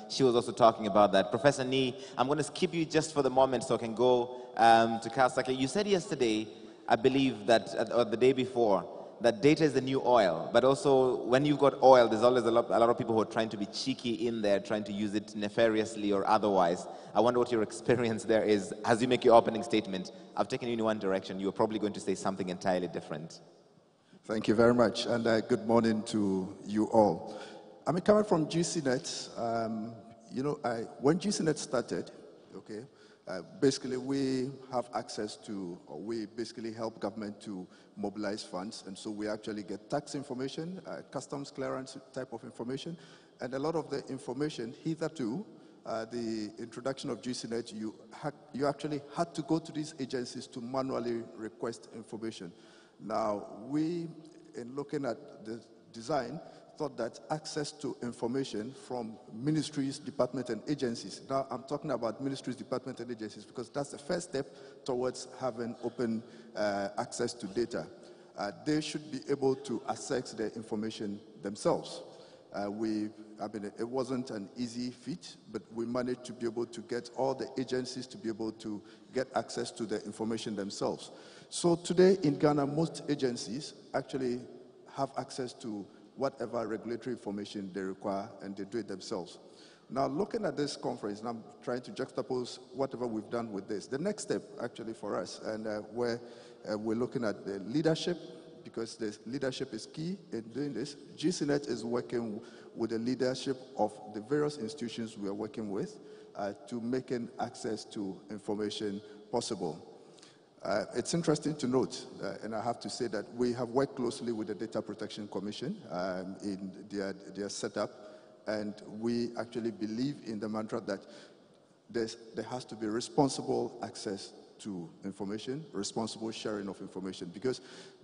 she was also talking about that. Professor Nee, I'm going to skip you just for the moment so I can go to Kasake. You said yesterday, I believe that, or the day before, that data is the new oil, but also when you've got oil, there's always a lot of people who are trying to be cheeky in there, trying to use it nefariously or otherwise. I wonder what your experience there is as you make your opening statement. I've taken you in one direction. You're probably going to say something entirely different. Thank you very much, and good morning to you all. I'm coming from GCNet. When GCNet started, okay, basically we have access to, or we basically help government to mobilize funds, and so we actually get tax information, customs clearance type of information, and a lot of the information hitherto, the introduction of GCNet, you actually had to go to these agencies to manually request information. Now, we, in looking at the design, thought that access to information from ministries, departments, and agencies. Now, I'm talking about ministries, departments, and agencies because that's the first step towards having open access to data. They should be able to access the information themselves. It wasn't an easy feat, but we managed to be able to get all the agencies to be able to get access to the information themselves. So today in Ghana, most agencies actually have access to whatever regulatory information they require, and they do it themselves. Now, looking at this conference, and I'm trying to juxtapose whatever we've done with this, the next step actually for us, and where we're looking at the leadership, because the leadership is key in doing this. GCNet is working with the leadership of the various institutions we are working with to making access to information possible. It's interesting to note, and I have to say that we have worked closely with the Data Protection Commission in their setup, and we actually believe in the mantra that there has to be responsible access to information, responsible sharing of information, because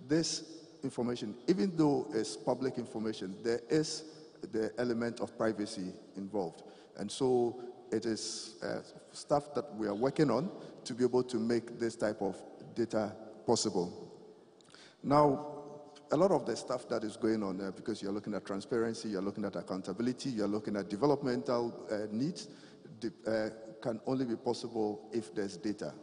this information, even though it's public information, there is the element of privacy involved. And so it is stuff that we are working on to be able to make this type of data possible. Now, a lot of the stuff that is going on there, because you're looking at transparency, you're looking at accountability, you're looking at developmental needs, can only be possible if there's data.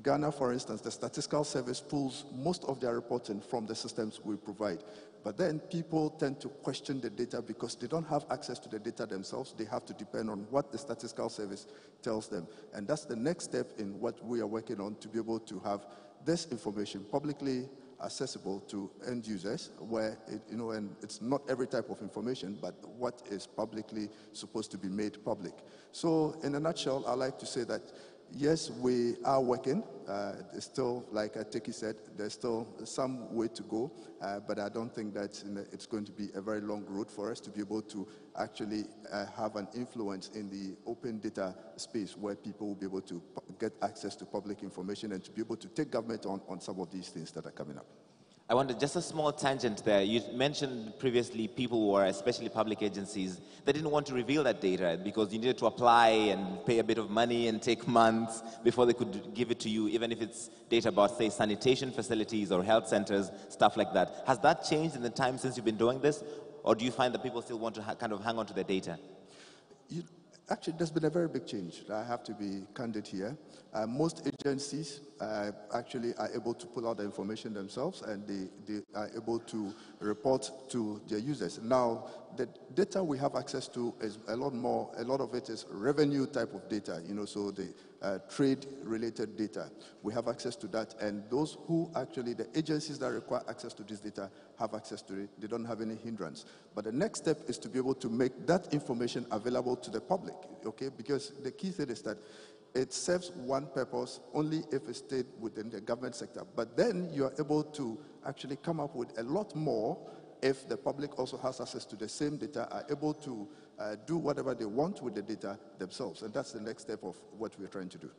Ghana, for instance, the Statistical Service pulls most of their reporting from the systems we provide. But then people tend to question the data because they don't have access to the data themselves. They have to depend on what the Statistical Service tells them. And that's the next step in what we are working on, to be able to have this information publicly accessible to end users, where and it's not every type of information, but what is publicly supposed to be made public. So in a nutshell, I like to say that Yes, we are working. It's still, like Teki said, there's still some way to go, but I don't think that it's going to be a very long road for us to be able to actually have an influence in the open data space where people will be able to get access to public information and to be able to take government on some of these things that are coming up. I wanted just a small tangent there. You mentioned previously people were, especially public agencies, they didn't want to reveal that data because you needed to apply and pay a bit of money and take months before they could give it to you, even if it's data about, say, sanitation facilities or health centers, stuff like that. Has that changed in the time since you've been doing this? Or do you find that people still want to kind of hang on to their data? Actually, there's been a very big change. I have to be candid here. Most agencies actually are able to pull out the information themselves, and they are able to report to their users. Now, the data we have access to is a lot more. A lot of it is revenue type of data, so the trade-related data. We have access to that, and those who actually, the agencies that require access to this data have access to it. They don't have any hindrance. But the next step is to be able to make that information available to the public, okay? Because the key thing is that it serves one purpose only if it stayed within the government sector. But then you are able to actually come up with a lot more if the public also has access to the same data, are able to do whatever they want with the data themselves. And that's the next step of what we're trying to do.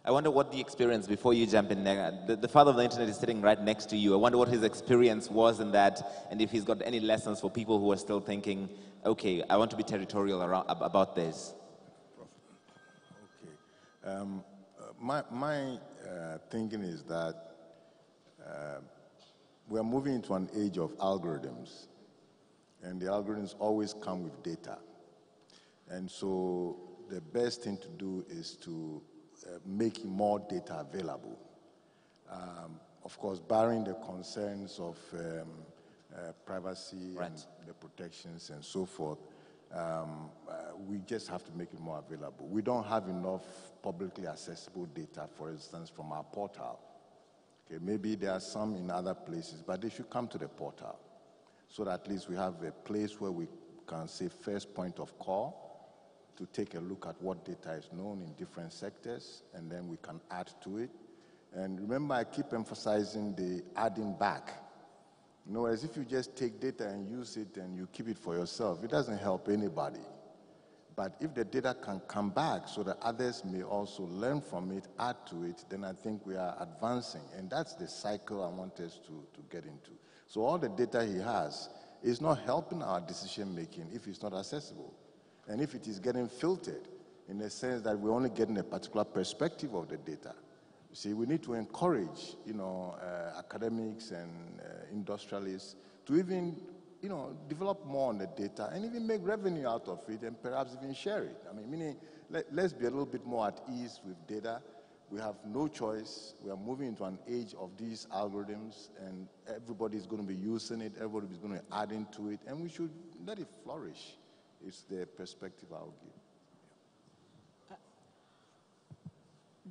I wonder what the experience, before you jump in there, the father of the internet is sitting right next to you. I wonder what his experience was in that, and if he's got any lessons for people who are still thinking, okay, I want to be territorial about this. Okay. My thinking is that we are moving into an age of algorithms, and the algorithms always come with data. And so the best thing to do is to make more data available. Of course, barring the concerns of privacy and the protections and so forth, we just have to make it more available. We don't have enough publicly accessible data, for instance, from our portal. Okay, maybe there are some in other places, but they should come to the portal so that at least we have a place where we can say first point of call to take a look at what data is known in different sectors, and then we can add to it. And remember, I keep emphasizing the adding back. As if you just take data and use it and you keep it for yourself, it doesn't help anybody. But if the data can come back so that others may also learn from it, add to it, then I think we are advancing. And that's the cycle I want us to get into. So all the data he has is not helping our decision making if it's not accessible. And if it is getting filtered in the sense that we're only getting a particular perspective of the data. You see, we need to encourage, academics and industrialists to even, develop more on the data and even make revenue out of it and perhaps even share it. Meaning, let's be a little bit more at ease with data. We have no choice. We are moving into an age of these algorithms, and everybody's going to be using it. Everybody's going to be adding to it, and we should let it flourish. It's the perspective I'll give.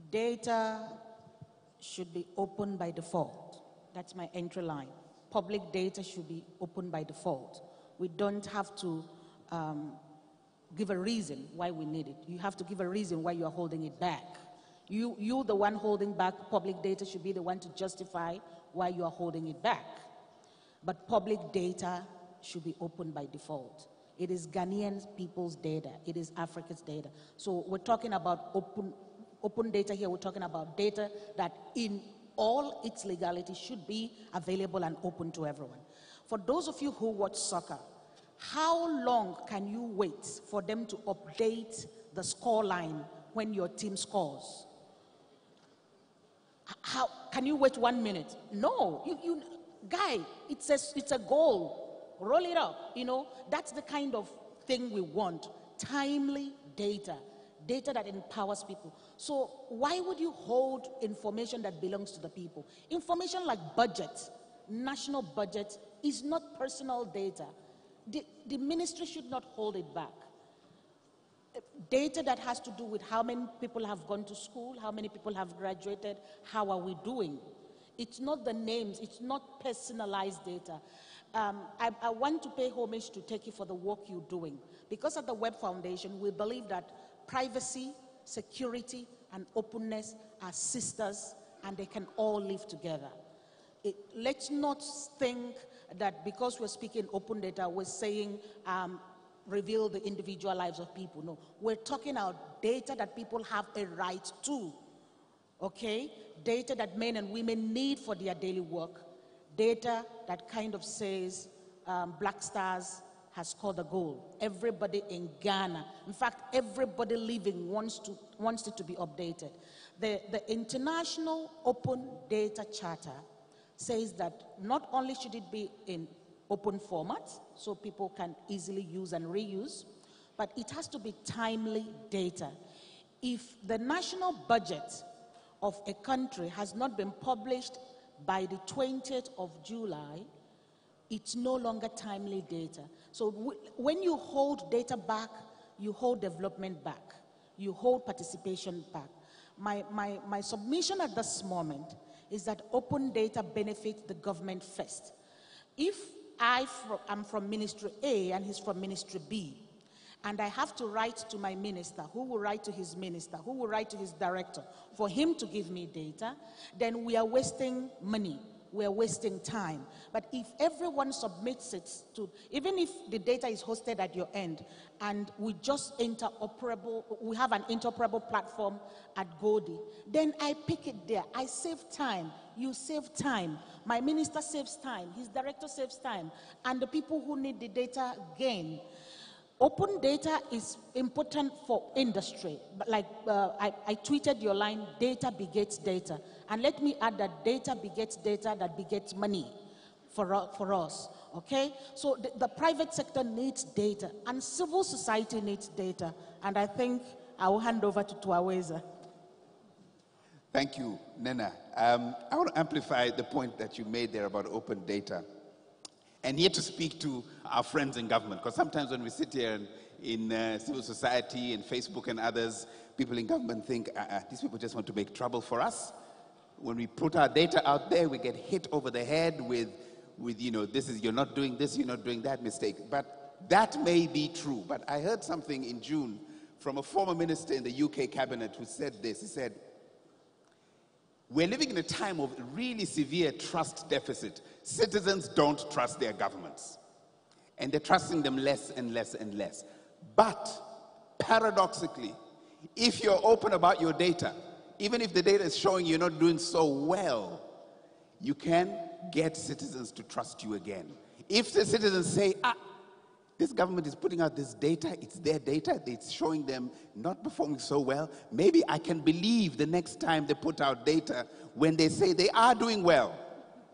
Data should be open by default. That's my entry line. Public data should be open by default. We don't have to give a reason why we need it. You have to give a reason why you're holding it back. You, the one holding back public data, should be the one to justify why you are holding it back. But public data should be open by default. It is Ghanaian people's data. It is Africa's data. So we're talking about open data here. We're talking about data that in all its legality should be available and open to everyone. For those of you who watch soccer, how long can you wait for them to update the score line when your team scores? How can you wait 1 minute? No, guy, it's a goal. Roll it up, That's the kind of thing we want. Timely data that empowers people. So why would you hold information that belongs to the people? Information like budget, national budget, is not personal data. The ministry should not hold it back. Data that has to do with how many people have gone to school, how many people have graduated, how are we doing? It's not the names, it's not personalized data. I want to pay homage to Teki for the work you're doing. Because at the Web Foundation, we believe that privacy, security, and openness are sisters, and they can all live together. Let's not think that because we're speaking open data, we're saying reveal the individual lives of people. No, we're talking about data that people have a right to, okay? Data that men and women need for their daily work. Data that kind of says Black Stars has scored a goal. Everybody in Ghana, in fact, everybody living wants it to be updated. The International Open Data Charter says that not only should it be in open formats, so people can easily use and reuse, but it has to be timely data. If the national budget of a country has not been published by the 20th of July, it's no longer timely data. So when you hold data back, you hold development back. You hold participation back. My submission at this moment is that open data benefits the government first. If I'm from Ministry A and he's from Ministry B, and I have to write to my minister, who will write to his minister, who will write to his director, for him to give me data, then we are wasting money. We're wasting time. But if everyone submits it to, even if the data is hosted at your end, and we just interoperable, we have an interoperable platform at Godi, then I pick it there. I save time. You save time. My minister saves time. His director saves time. And the people who need the data gain. Open data is important for industry. But like I tweeted your line, data begets data. And let me add that data begets data that begets money for us, okay? So the private sector needs data, and civil society needs data. And I think I will hand over to Tuaweza. Thank you, Nena. I want to amplify the point that you made there about open data. And here to speak to our friends in government, because sometimes when we sit here in civil society and Facebook and others, people in government think, these people just want to make trouble for us. When we put our data out there, we get hit over the head with this is, you're not doing this, you're not doing that mistake. But that may be true. But I heard something in June from a former minister in the UK cabinet who said this. He said, we're living in a time of really severe trust deficit. Citizens don't trust their governments. And they're trusting them less and less and less. But, paradoxically, if you're open about your data, even if the data is showing you're not doing so well, you can get citizens to trust you again. If the citizens say, this government is putting out this data, it's their data, it's showing them not performing so well, maybe I can believe the next time they put out data when they say they are doing well.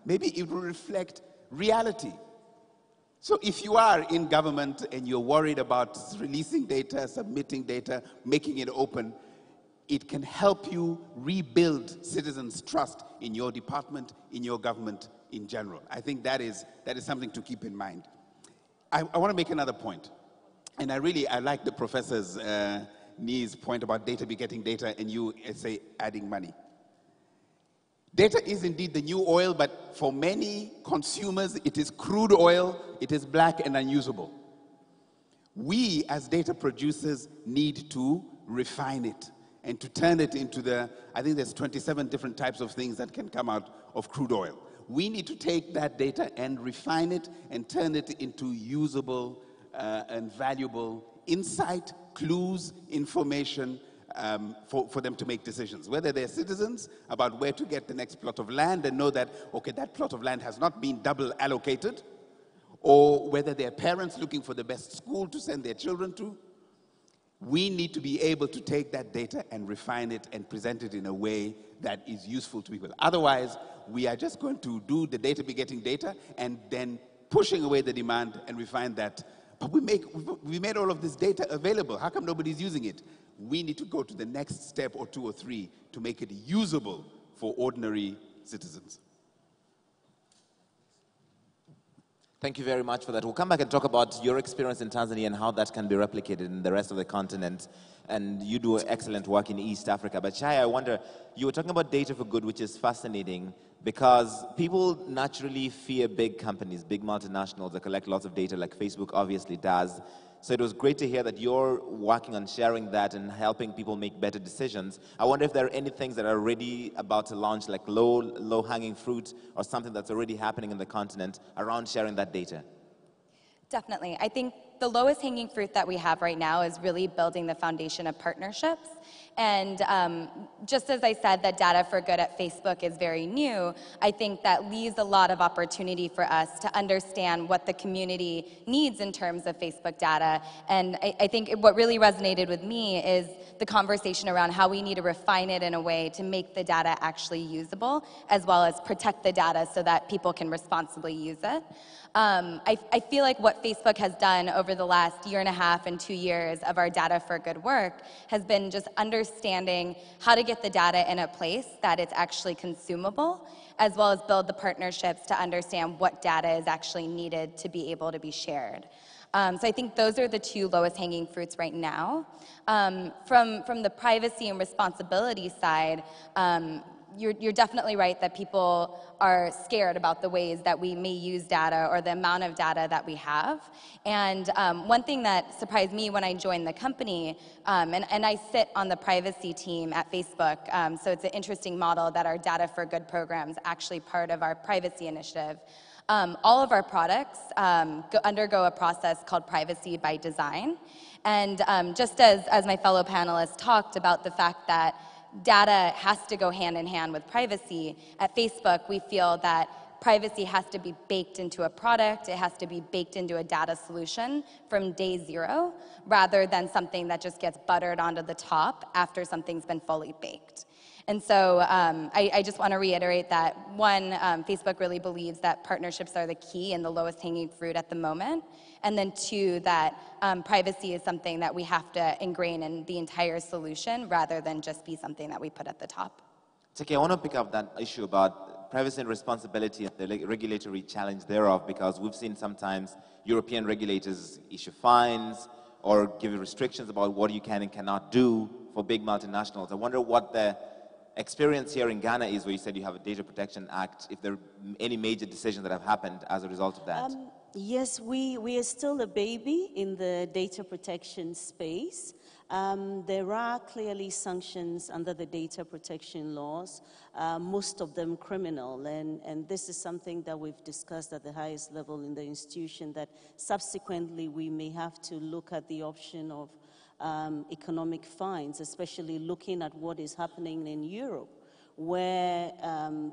Maybe it will reflect reality. So if you are in government and you're worried about releasing data, submitting data, making it open, it can help you rebuild citizens' trust in your department, in your government in general. I think that is something to keep in mind. I want to make another point. And I like the professor's Nee's point about data begetting data, and you say adding money. Data is indeed the new oil, but for many consumers, it is crude oil, it is black and unusable. We, as data producers, need to refine it and to turn it into I think there's 27 different types of things that can come out of crude oil. We need to take that data and refine it and turn it into usable and valuable insight, clues, information for them to make decisions. Whether they're citizens about where to get the next plot of land and know that, okay, that plot of land has not been double allocated, or whether they're parents looking for the best school to send their children to. We need to be able to take that data and refine it and present it in a way that is useful to people. Otherwise, we are just going to do the data begetting data and then pushing away the demand, and we find that, but we made all of this data available. How come nobody's using it? We need to go to the next step or 2 or 3 to make it usable for ordinary citizens. Thank you very much for that. We'll come back and talk about your experience in Tanzania and how that can be replicated in the rest of the continent. And you do excellent work in East Africa. But Chaya, I wonder, you were talking about data for good, which is fascinating because people naturally fear big companies, big multinationals that collect lots of data like Facebook obviously does. So it was great to hear that you're working on sharing that and helping people make better decisions. I wonder if there are any things that are already about to launch, like low-hanging fruit or something that's already happening in the continent around sharing that data. Definitely. I think the lowest hanging fruit that we have right now is really building the foundation of partnerships. And just as I said that Data for Good at Facebook is very new, I think that leaves a lot of opportunity for us to understand what the community needs in terms of Facebook data. And I think what really resonated with me is the conversation around how we need to refine it in a way to make the data actually usable, as well as protect the data so that people can responsibly use it. I feel like what Facebook has done over the last 1.5 and 2 years of our Data for Good work has been just understanding how to get the data in a place that it's actually consumable, as well as build the partnerships to understand what data is actually needed to be able to be shared. So I think those are the two lowest hanging fruits right now. From the privacy and responsibility side, you're definitely right that people are scared about the ways that we may use data or the amount of data that we have. And one thing that surprised me when I joined the company, and I sit on the privacy team at Facebook, so it's an interesting model that our Data for Good program is actually part of our privacy initiative. All of our products undergo a process called privacy by design. And just as my fellow panelists talked about the fact that data has to go hand in hand with privacy, at Facebook we feel that privacy has to be baked into a product, it has to be baked into a data solution from day zero, rather than something that just gets buttered onto the top after something's been fully baked. And so I just want to reiterate that, one, Facebook really believes that partnerships are the key and the lowest hanging fruit at the moment. And then two, that privacy is something that we have to ingrain in the entire solution rather than just be something that we put at the top. Okay, I want to pick up that issue about privacy and responsibility and the regulatory challenge thereof, because we've seen sometimes European regulators issue fines or give restrictions about what you can and cannot do for big multinationals. I wonder what the experience here in Ghana is, where you said you have a Data Protection Act, if there are any major decisions that have happened as a result of that. Yes, we are still a baby in the data protection space. There are clearly sanctions under the data protection laws, most of them criminal, and this is something that we've discussed at the highest level in the institution, that subsequently we may have to look at the option of economic fines, especially looking at what is happening in Europe, where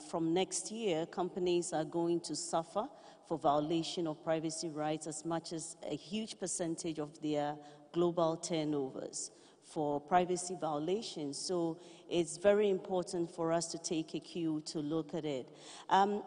from next year companies are going to suffer for violation of privacy rights as much as a huge percentage of their global turnovers for privacy violations. So it's very important for us to take a cue to look at it.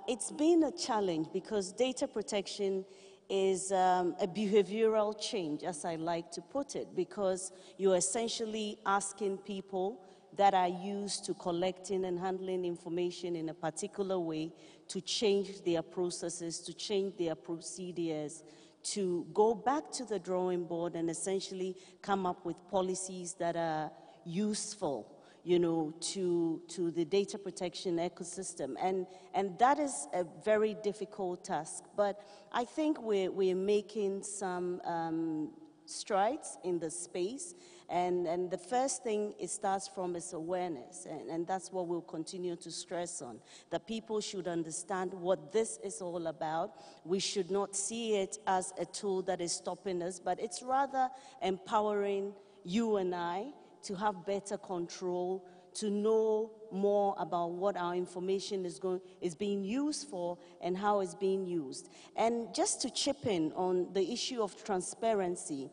It's been a challenge because data protection is a behavioral change, as I like to put it, because you're essentially asking people that are used to collecting and handling information in a particular way to change their processes, to change their procedures, to go back to the drawing board and essentially come up with policies that are useful, you know, to the data protection ecosystem. And that is a very difficult task. But I think we're making some strides in the space. And the first thing it starts from is awareness. And that's what we'll continue to stress on, that people should understand what this is all about. We should not see it as a tool that is stopping us, but it's rather empowering you and I to have better control, to know more about what our information is being used for and how it's being used. And just to chip in on the issue of transparency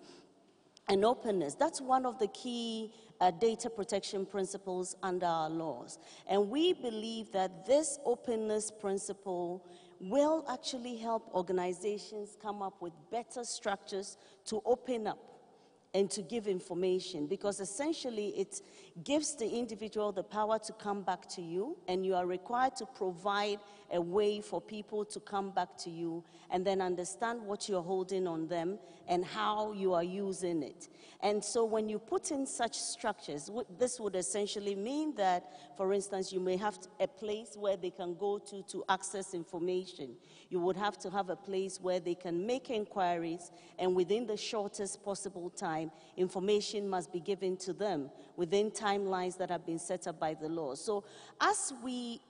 and openness, that's one of the key data protection principles under our laws. And we believe that this openness principle will actually help organizations come up with better structures to open up and to give information, because essentially it gives the individual the power to come back to you, and you are required to provide a way for people to come back to you and then understand what you're holding on them and how you are using it. And so when you put in such structures, this would essentially mean that, for instance, you may have a place where they can go to access information. You would have to have a place where they can make inquiries, and within the shortest possible time, information must be given to them within timelines that have been set up by the law. So as we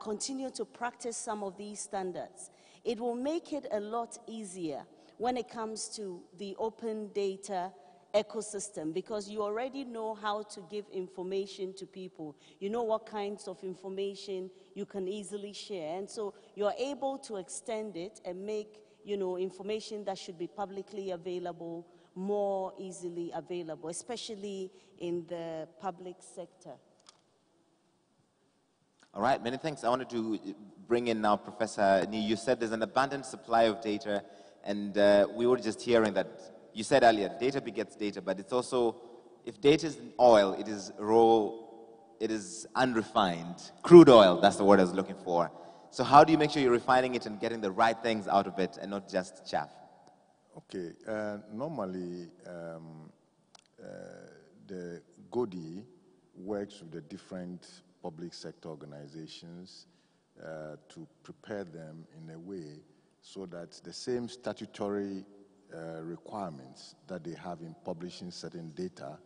continue to practice some of these standards, it will make it a lot easier when it comes to the open data ecosystem, because you already know how to give information to people. You know what kinds of information you can easily share. And so you're able to extend it and make, information that should be publicly available more easily available, especially in the public sector. All right, many thanks. I wanted to bring in now Professor Nee. You said there's an abundant supply of data, and we were just hearing that you said earlier, data begets data, but it's also, if data is oil, it is raw, it is unrefined. Crude oil, that's the word I was looking for. So how do you make sure you're refining it and getting the right things out of it and not just chaff? Okay, normally the GODI works with the different public sector organizations to prepare them in a way so that the same statutory requirements that they have in publishing certain data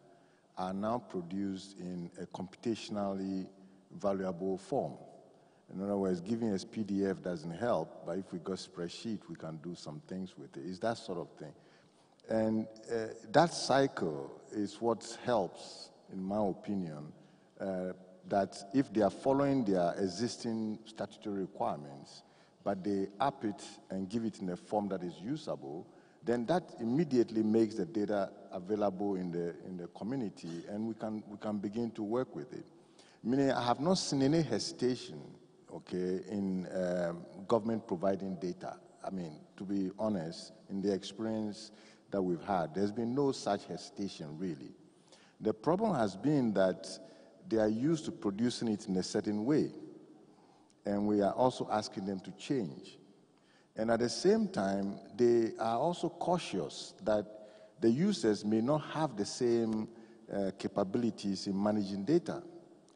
are now produced in a computationally valuable form. In other words, giving us PDF doesn't help, but if we got spreadsheet, we can do some things with it. It's that sort of thing. And that cycle is what helps, in my opinion, that if they are following their existing statutory requirements, but they up it and give it in a form that is usable, then that immediately makes the data available in the community, and we can begin to work with it. Meaning, I have not seen any hesitation, okay, in government providing data. I mean, to be honest, in the experience that we've had, there's been no such hesitation, really. The problem has been that they are used to producing it in a certain way, and we are also asking them to change. And at the same time, they are also cautious that the users may not have the same capabilities in managing data.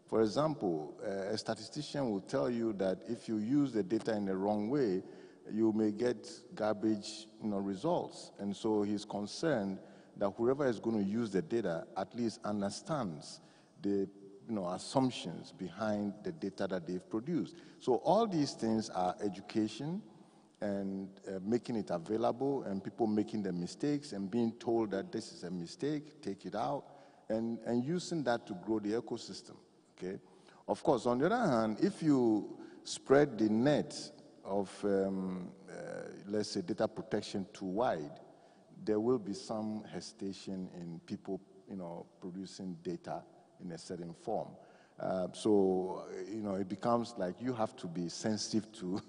For example, a statistician will tell you that if you use the data in the wrong way, you may get garbage results. And so he's concerned that whoever is going to use the data at least understands the assumptions behind the data that they've produced. So all these things are education and making it available, and people making the mistakes and being told that this is a mistake, take it out, and using that to grow the ecosystem. Okay? Of course, on the other hand, if you spread the net of, let's say, data protection too wide, there will be some hesitation in people, producing data in a certain form. So, it becomes like you have to be sensitive to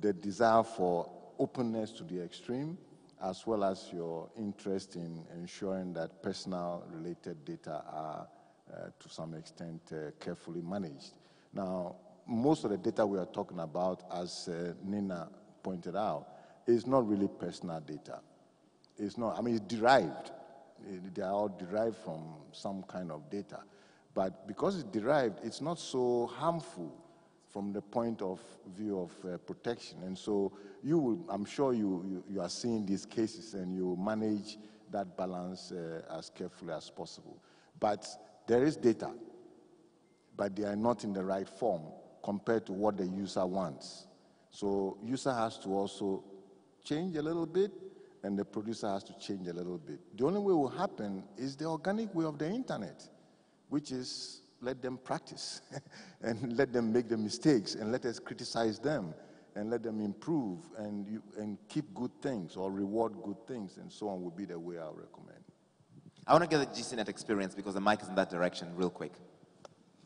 the desire for openness to the extreme, as well as your interest in ensuring that personal-related data are, to some extent, carefully managed. Now, most of the data we are talking about, as Nina pointed out, is not really personal data. It's not, it's derived. They are all derived from some kind of data. But because it's derived, it's not so harmful from the point of view of protection. And so I'm sure you are seeing these cases and you manage that balance as carefully as possible. But there is data, but they are not in the right form compared to what the user wants. So user has to also change a little bit, and the producer has to change a little bit. The only way it will happen is the organic way of the internet, which is let them practice and let them make the mistakes and let us criticize them and let them improve and keep good things or reward good things, and so on would be the way I recommend. I want to get the GCNet experience because the mic is in that direction real quick.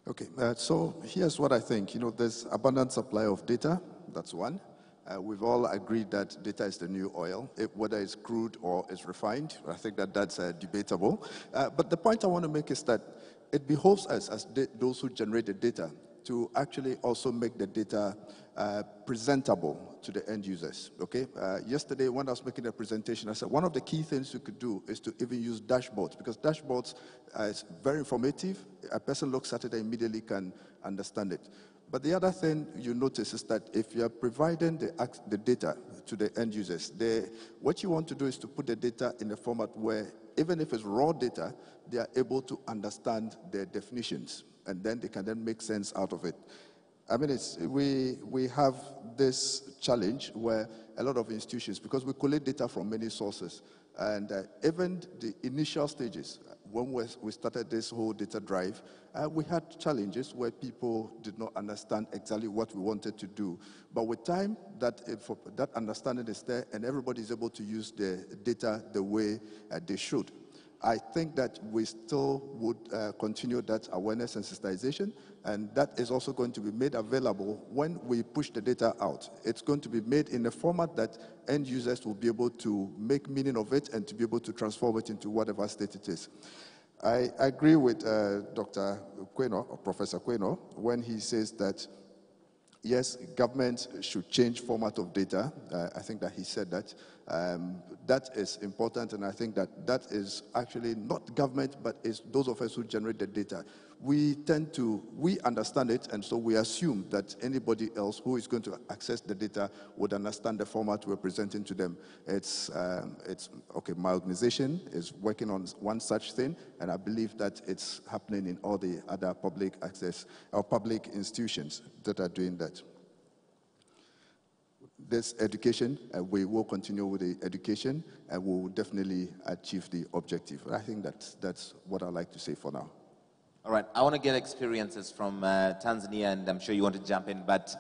Okay, so here's what I think. There's abundant supply of data, that's one. We've all agreed that data is the new oil, whether it's crude or it's refined. I think that that's debatable. But the point I want to make is that it behoves us as those who generate the data to actually also make the data presentable to the end users, okay? Yesterday, when I was making a presentation, I said one of the key things you could do is to even use dashboards, because dashboards is very informative. A person looks at it and immediately can understand it. But the other thing you notice is that if you're providing the data to the end users, what you want to do is to put the data in a format where, even if it's raw data, they are able to understand their definitions, and then they can then make sense out of it. I mean, we have this challenge where a lot of institutions, because we collect data from many sources, and even the initial stages, when we started this whole data drive, we had challenges where people did not understand exactly what we wanted to do. But with time, that understanding is there, and everybody is able to use the data the way they should. I think that we still would continue that awareness and sensitization, and that is also going to be made available when we push the data out. It's going to be made in a format that end users will be able to make meaning of it and to be able to transform it into whatever state it is. I agree with Dr. Queno, or Professor Queno, when he says that yes, government should change format of data. I think that he said that. That is important, and I think that that is actually not government, but it's those of us who generate the data. We understand it, and so we assume that anybody else who is going to access the data would understand the format we're presenting to them. It's okay, my organization is working on one such thing, and I believe that it's happening in all the other public access or public institutions that are doing that. This education, we will continue with the education, and we will definitely achieve the objective. I think that's what I'd like to say for now. All right, I want to get experiences from Tanzania, and I'm sure you want to jump in, but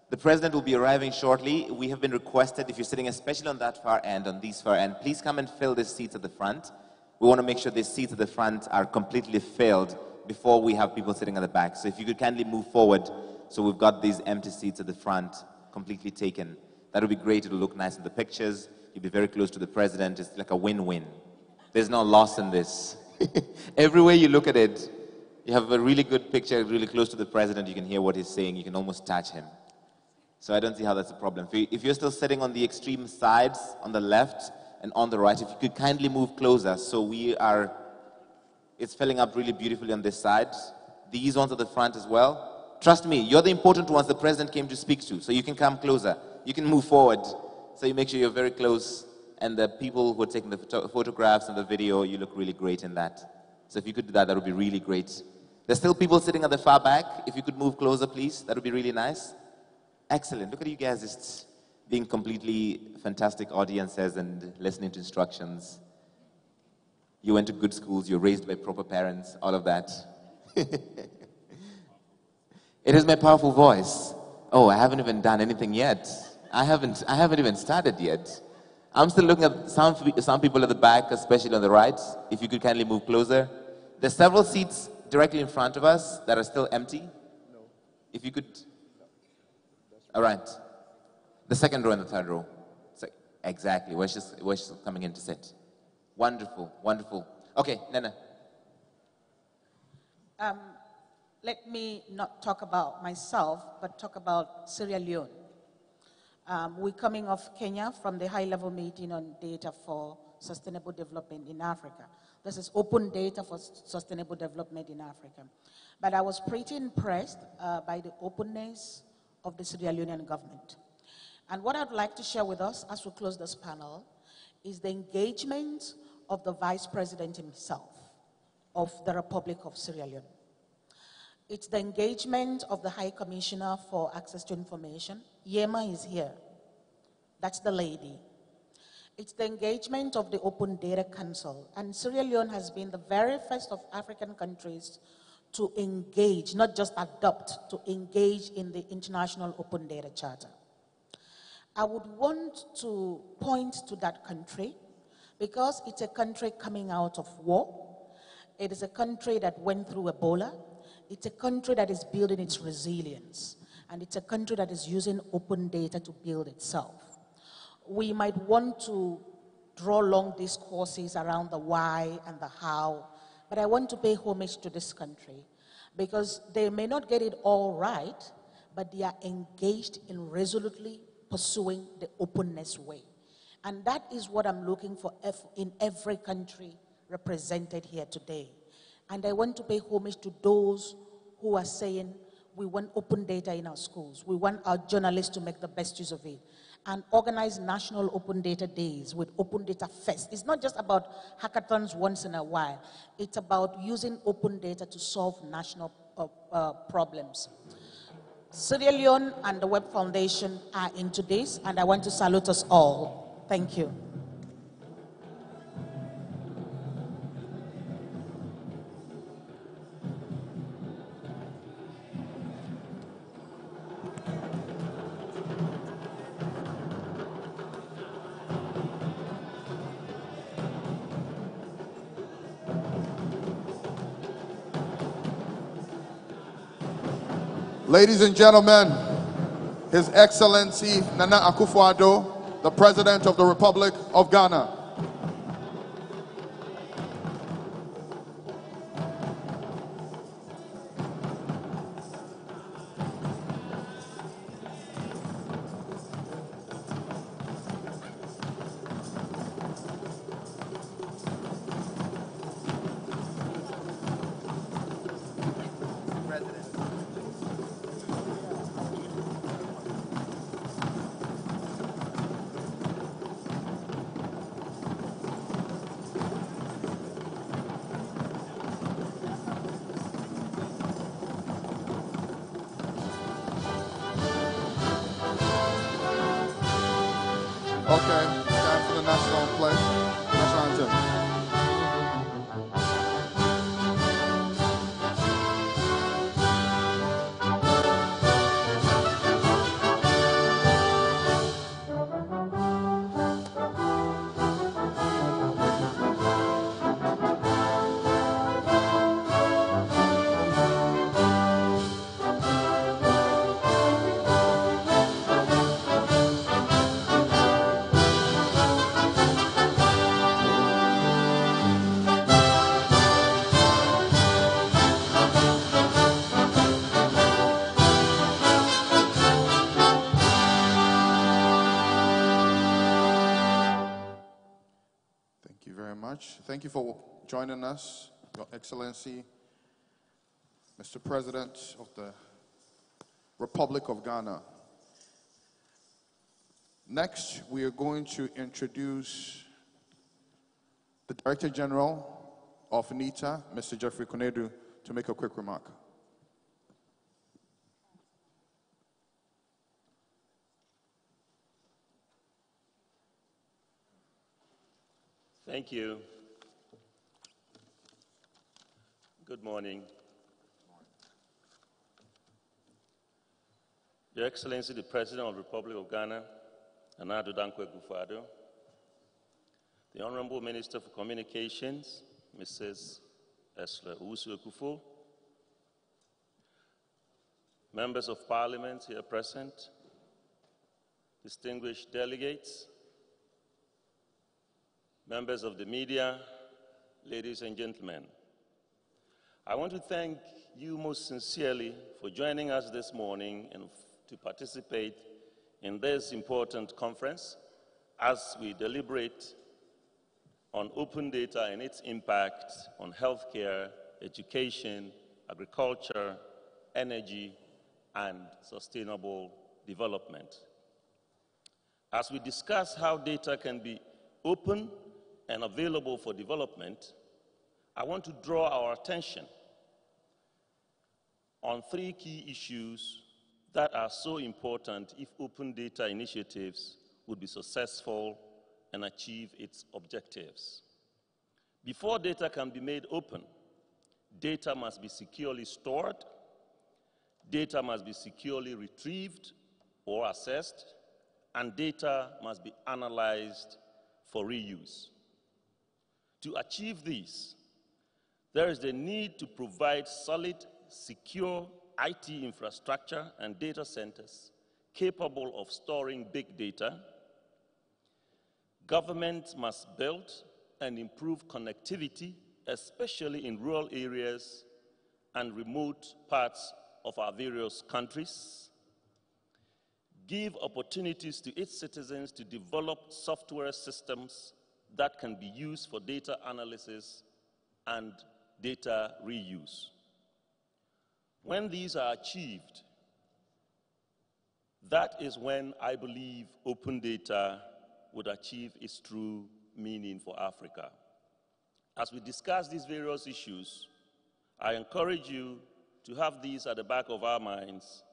the president will be arriving shortly. We have been requested, if you're sitting especially on that far end, on these far end, please come and fill these seats at the front. We want to make sure these seats at the front are completely filled before we have people sitting at the back. So if you could kindly move forward, so we've got these empty seats at the front completely taken. That would be great. It'll look nice in the pictures. You'll be very close to the president. It's like a win-win. There's no loss in this. Every way you look at it, you have a really good picture, really close to the president. You can hear what he's saying. You can almost touch him. So I don't see how that's a problem. If you're still sitting on the extreme sides, on the left and on the right, if you could kindly move closer. So it's filling up really beautifully on this side. These ones at the front as well. Trust me, you're the important ones the president came to speak to. So you can come closer. You can move forward. So you make sure you're very close. And the people who are taking the photographs and the video, you look really great in that. So if you could do that, that would be really great. There's still people sitting at the far back. If you could move closer, please, that would be really nice. Excellent. Look at you guys just being completely fantastic audiences and listening to instructions. You went to good schools. You were raised by proper parents, all of that. It is my powerful voice. Oh, I haven't even done anything yet. I haven't even started yet. I'm still looking at some people at the back, especially on the right. If you could kindly move closer. There's several seats directly in front of us that are still empty. No. If you could. All right. The second row and the third row. Exactly. Where's she coming in to sit? Wonderful, wonderful. Okay, Nana. Let me not talk about myself, but talk about Sierra Leone. We're coming off Kenya from the high-level meeting on data for sustainable development in Africa. This is open data for sustainable development in Africa. But I was pretty impressed by the openness of the Sierra Leonean government. And what I'd like to share with us as we close this panel is the engagement of the Vice President himself of the Republic of Sierra Leone. It's the engagement of the High Commissioner for Access to Information. Yema is here. That's the lady. It's the engagement of the Open Data Council. And Sierra Leone has been the very first of African countries to engage, not just adopt, to engage in the International Open Data Charter. I would want to point to that country because it's a country coming out of war. It is a country that went through Ebola. It's a country that is building its resilience. and it's a country that is using open data to build itself. We might want to draw long discourses around the why and the how, but I want to pay homage to this country because they may not get it all right, but they are engaged in resolutely pursuing the openness way. And that is what I'm looking for in every country represented here today. And I want to pay homage to those who are saying we want open data in our schools. We want our journalists to make the best use of it and organize national open data days with open data fest. It's not just about hackathons once in a while. It's about using open data to solve national problems. Sierra Leone and the Web Foundation are into this, and I want to salute us all. Thank you. Ladies and gentlemen, His Excellency Nana Akufo-Addo, the President of the Republic of Ghana. Okay, time for the national pledge. National anthem. Thank you very much. Thank you for joining us, Your Excellency, Mr. President of the Republic of Ghana. Next, we are going to introduce the Director General of NITA, Mr. Jeffrey Konedu, to make a quick remark. Thank you. Good morning. Your Excellency, the President of the Republic of Ghana, Nana Addo Akufo-Addo, the Honorable Minister for Communications, Mrs. Esler Owusu-Ekufo, members of Parliament here present, distinguished delegates, members of the media, ladies and gentlemen. I want to thank you most sincerely for joining us this morning and to participate in this important conference as we deliberate on open data and its impact on healthcare, education, agriculture, energy, and sustainable development. As we discuss how data can be open and available for development, I want to draw our attention on three key issues that are so important if open data initiatives would be successful and achieve its objectives. Before data can be made open, data must be securely stored, data must be securely retrieved or assessed, and data must be analyzed for reuse. To achieve this, there is the need to provide solid, secure, IT infrastructure and data centers capable of storing big data. Government must build and improve connectivity, especially in rural areas and remote parts of our various countries. Give opportunities to its citizens to develop software systems that can be used for data analysis and data reuse. When these are achieved, that is when I believe open data would achieve its true meaning for Africa. As we discuss these various issues, I encourage you to have these at the back of our minds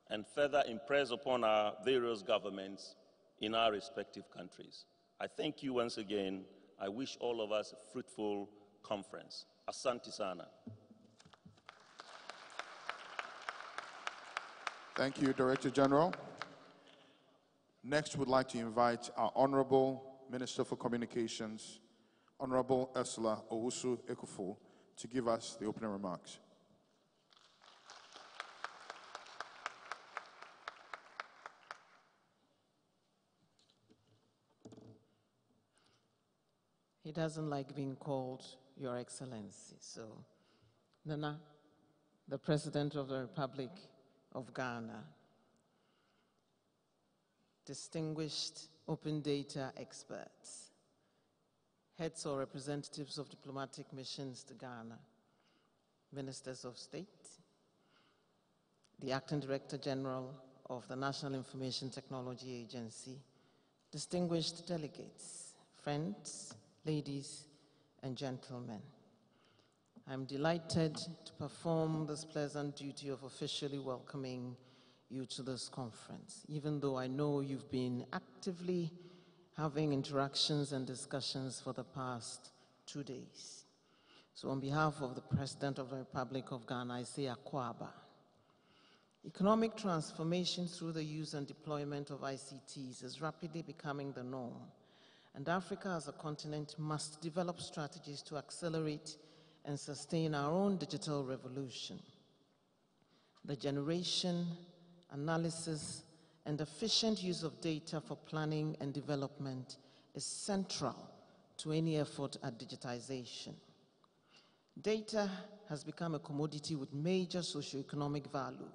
and further impress upon our various governments in our respective countries. I thank you once again. I wish all of us a fruitful conference. Asante sana. Thank you, Director General. Next, we'd like to invite our Honorable Minister for Communications, Honorable Ursula Owusu Ekufo, to give us the opening remarks. He doesn't like being called Your Excellency. So, Nana, the President of the Republic of Ghana, distinguished open data experts, heads or representatives of diplomatic missions to Ghana, ministers of state, the Acting Director General of the National Information Technology Agency, distinguished delegates, friends, ladies and gentlemen. I'm delighted to perform this pleasant duty of officially welcoming you to this conference, even though I know you've been actively having interactions and discussions for the past 2 days. So on behalf of the President of the Republic of Ghana, I say Akwaba. Economic transformation through the use and deployment of ICTs is rapidly becoming the norm, and Africa as a continent must develop strategies to accelerate and sustain our own digital revolution. The generation, analysis, and efficient use of data for planning and development is central to any effort at digitization. Data has become a commodity with major socioeconomic value,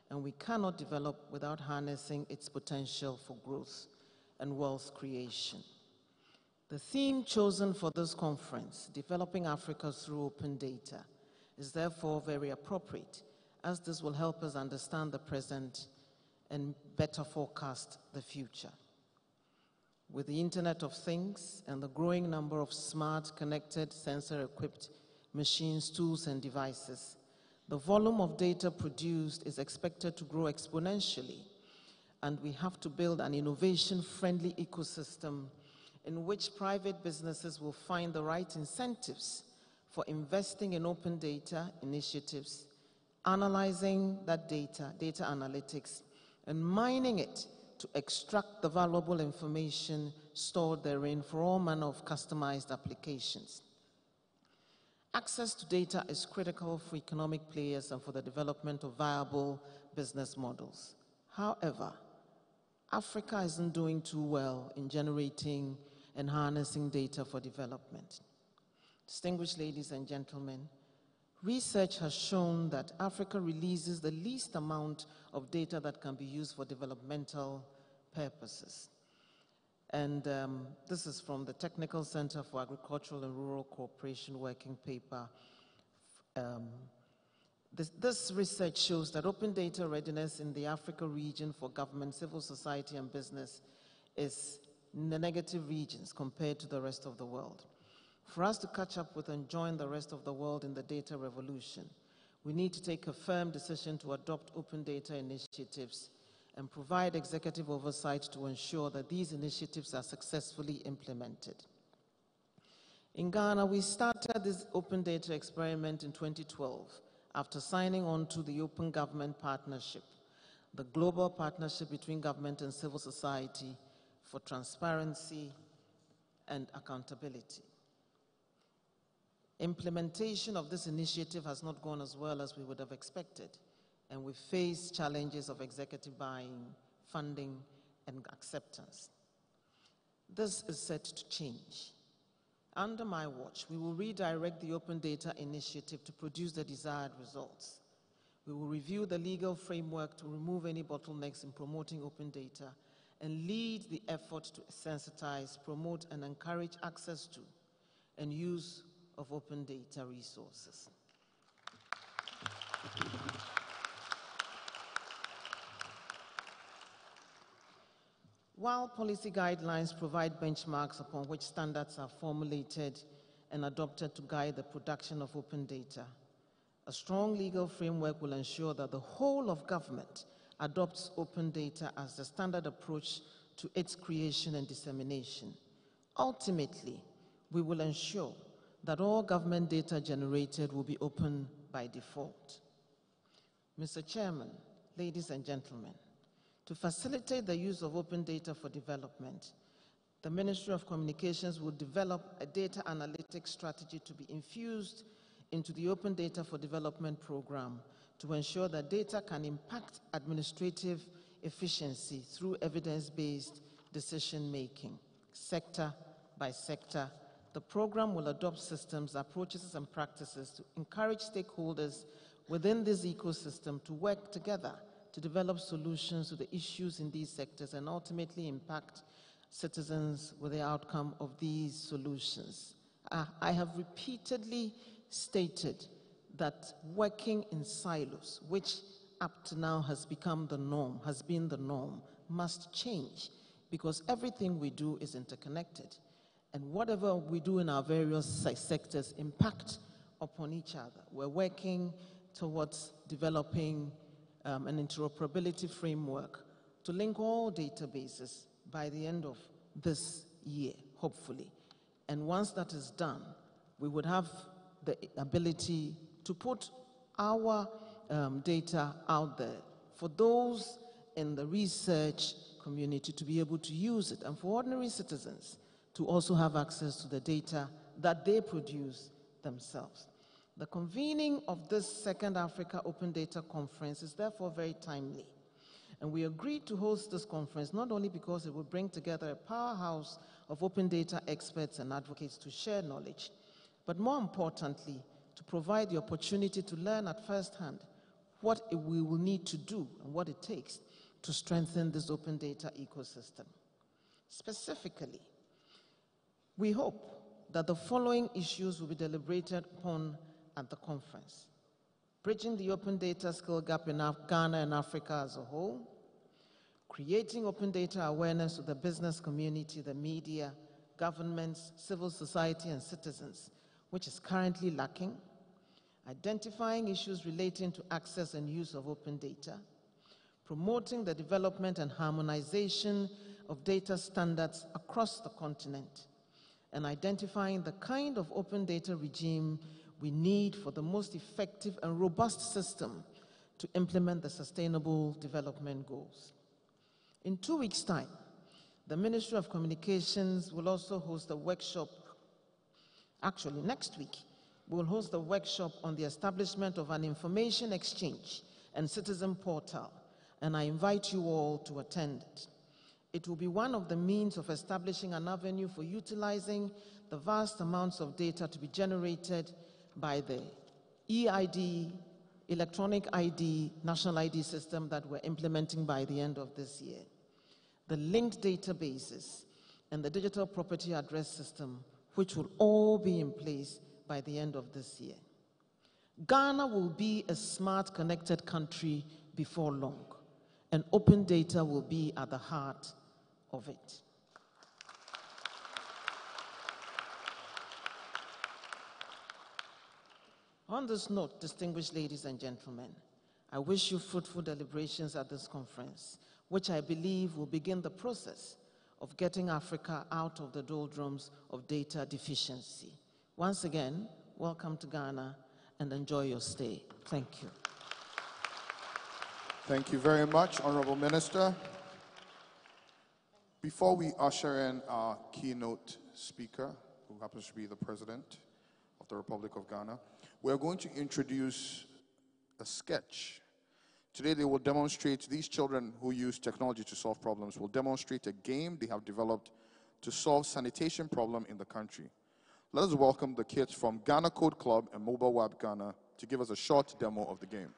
and we cannot develop without harnessing its potential for growth and wealth creation. The theme chosen for this conference, Developing Africa Through Open Data, is therefore very appropriate, as this will help us understand the present and better forecast the future. With the Internet of Things and the growing number of smart, connected, sensor-equipped machines, tools, and devices, the volume of data produced is expected to grow exponentially, and we have to build an innovation-friendly ecosystem in which private businesses will find the right incentives for investing in open data initiatives, analyzing that data analytics, and mining it to extract the valuable information stored therein for all manner of customized applications. Access to data is critical for economic players and for the development of viable business models. However, Africa isn't doing too well in generating and harnessing data for development. Distinguished ladies and gentlemen, research has shown that Africa releases the least amount of data that can be used for developmental purposes. And this is from the Technical Center for Agricultural and Rural Cooperation working paper. This research shows that open data readiness in the Africa region for government, civil society, and business is in the negative regions compared to the rest of the world. For us to catch up with and join the rest of the world in the data revolution, we need to take a firm decision to adopt open data initiatives and provide executive oversight to ensure that these initiatives are successfully implemented. In Ghana, we started this open data experiment in 2012 after signing on to the Open Government Partnership, the global partnership between government and civil society for transparency and accountability. Implementation of this initiative has not gone as well as we would have expected. and we face challenges of executive buying, funding, and acceptance. This is set to change. Under my watch, we will redirect the Open Data Initiative to produce the desired results. We will review the legal framework to remove any bottlenecks in promoting open data and lead the effort to sensitize, promote, and encourage access to and use of open data resources. While policy guidelines provide benchmarks upon which standards are formulated and adopted to guide the production of open data, a strong legal framework will ensure that the whole of government adopts open data as the standard approach to its creation and dissemination. Ultimately, we will ensure that all government data generated will be open by default. Mr. Chairman, ladies and gentlemen, to facilitate the use of open data for development, the Ministry of Communications will develop a data analytics strategy to be infused into the Open Data for Development program to ensure that data can impact administrative efficiency through evidence-based decision-making, sector by sector. The program will adopt systems, approaches, and practices to encourage stakeholders within this ecosystem to work together to develop solutions to the issues in these sectors and ultimately impact citizens with the outcome of these solutions. I have repeatedly stated that working in silos, which up to now has become the norm, has been the norm, must change because everything we do is interconnected. And whatever we do in our various sectors impact upon each other. We're working towards developing an interoperability framework to link all databases by the end of this year, hopefully. And once that is done, we would have the ability to put our data out there for those in the research community to be able to use it, and for ordinary citizens to also have access to the data that they produce themselves. The convening of this second Africa Open Data Conference is therefore very timely. And we agreed to host this conference not only because it will bring together a powerhouse of open data experts and advocates to share knowledge, but more importantly, to provide the opportunity to learn at first hand what we will need to do and what it takes to strengthen this open data ecosystem. Specifically, we hope that the following issues will be deliberated upon at the conference: bridging the open data skill gap in Ghana and Africa as a whole, creating open data awareness to the business community, the media, governments, civil society, and citizens, which is currently lacking, identifying issues relating to access and use of open data, promoting the development and harmonization of data standards across the continent, and identifying the kind of open data regime we need for the most effective and robust system to implement the Sustainable Development Goals. In 2 weeks' time, the Ministry of Communications will also host a workshop. Actually, next week, we'll host a workshop on the establishment of an information exchange and citizen portal, and I invite you all to attend it. It will be one of the means of establishing an avenue for utilizing the vast amounts of data to be generated by the EID, electronic ID, national ID system that we're implementing by the end of this year, the linked databases, and the digital property address system, which will all be in place by the end of this year. Ghana will be a smart, connected country before long, and open data will be at the heart of it. On this note, distinguished ladies and gentlemen, I wish you fruitful deliberations at this conference, which I believe will begin the process of getting Africa out of the doldrums of data deficiency. Once again, welcome to Ghana and enjoy your stay. Thank you. Thank you very much, Honorable Minister. Before we usher in our keynote speaker, who happens to be the President of the Republic of Ghana, we're going to introduce a sketch Today they will demonstrate, these children who use technology to solve problems will demonstrate a game they have developed to solve sanitation problem in the country. Let us welcome the kids from Ghana Code Club and Mobile Web Ghana to give us a short demo of the game.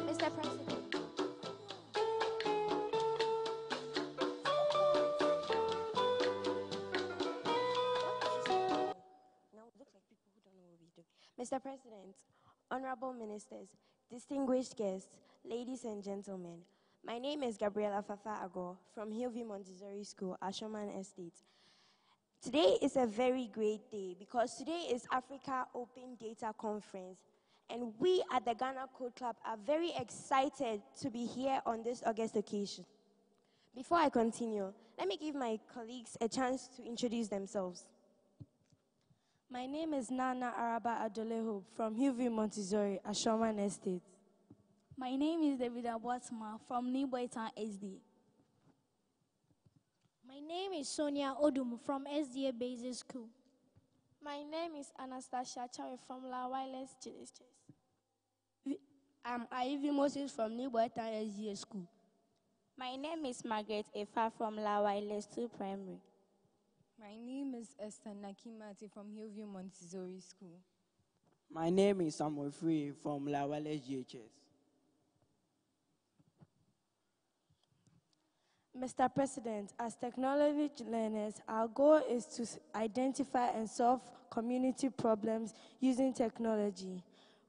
Mr. President. Mr. President, honorable ministers, distinguished guests, ladies and gentlemen, my name is Gabriela Fafa Agor from Hillview Montessori School, Ashoman Estate. Today is a very great day because today is Africa Open Data Conference, and we at the Ghana Code Club are very excited to be here on this August occasion. Before I continue, let me give my colleagues a chance to introduce themselves. My name is Nana Araba Adoleho from Hillview Montessori, Ashoman Estate. My name is David Abwatma from New Boytown SD. My name is Sonia Odum from SDA Basic School. My name is Anastasia Chawe from La Wireless Children's. I'm Ivy Moses from New Boytown SDA School. My name is Margaret Efa from La Wireless 2 Primary. My name is Esther Nakimati from Hillview Montessori School. My name is Samuel Free from La Wireless GHS. Mr. President, as technology learners, our goal is to identify and solve community problems using technology.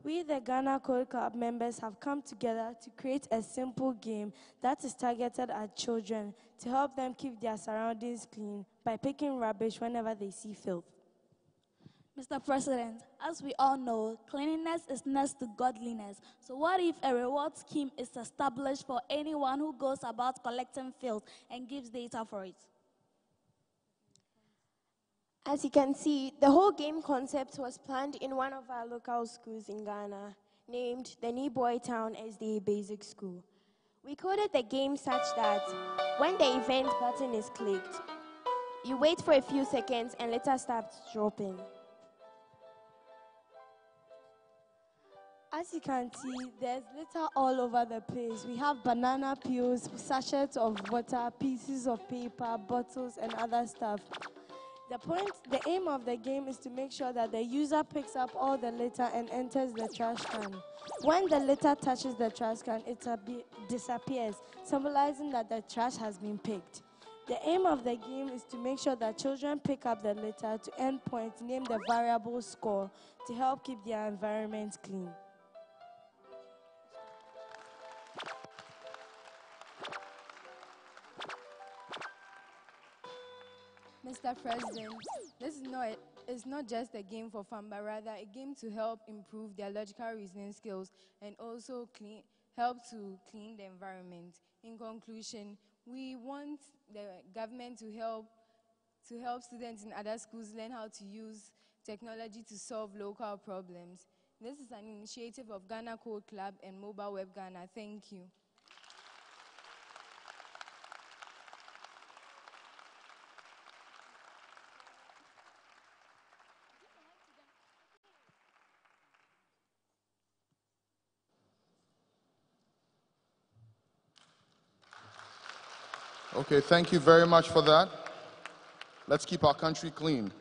We, the Ghana Code Club members, have come together to create a simple game that is targeted at children to help them keep their surroundings clean by picking rubbish whenever they see filth. Mr. President, as we all know, cleanliness is next to godliness. So what if a reward scheme is established for anyone who goes about collecting filth and gives data for it? As you can see, the whole game concept was planned in one of our local schools in Ghana, named the New Boytown SDA Basic School. We coded the game such that when the event button is clicked, you wait for a few seconds and litter starts dropping. As you can see, there's litter all over the place. We have banana peels, sachets of water, pieces of paper, bottles, and other stuff. The aim of the game is to make sure that the user picks up all the litter and enters the trash can. When the litter touches the trash can, it disappears, symbolizing that the trash has been picked. The aim of the game is to make sure that children pick up the litter to earn points named the variable score to help keep their environment clean. Mr. President, this is not just a game for fun, but rather a game to help improve their logical reasoning skills and also help to clean the environment. In conclusion, we want the government to help students in other schools learn how to use technology to solve local problems. This is an initiative of Ghana Code Club and Mobile Web Ghana. Thank you. Okay, thank you very much for that. Let's keep our country clean.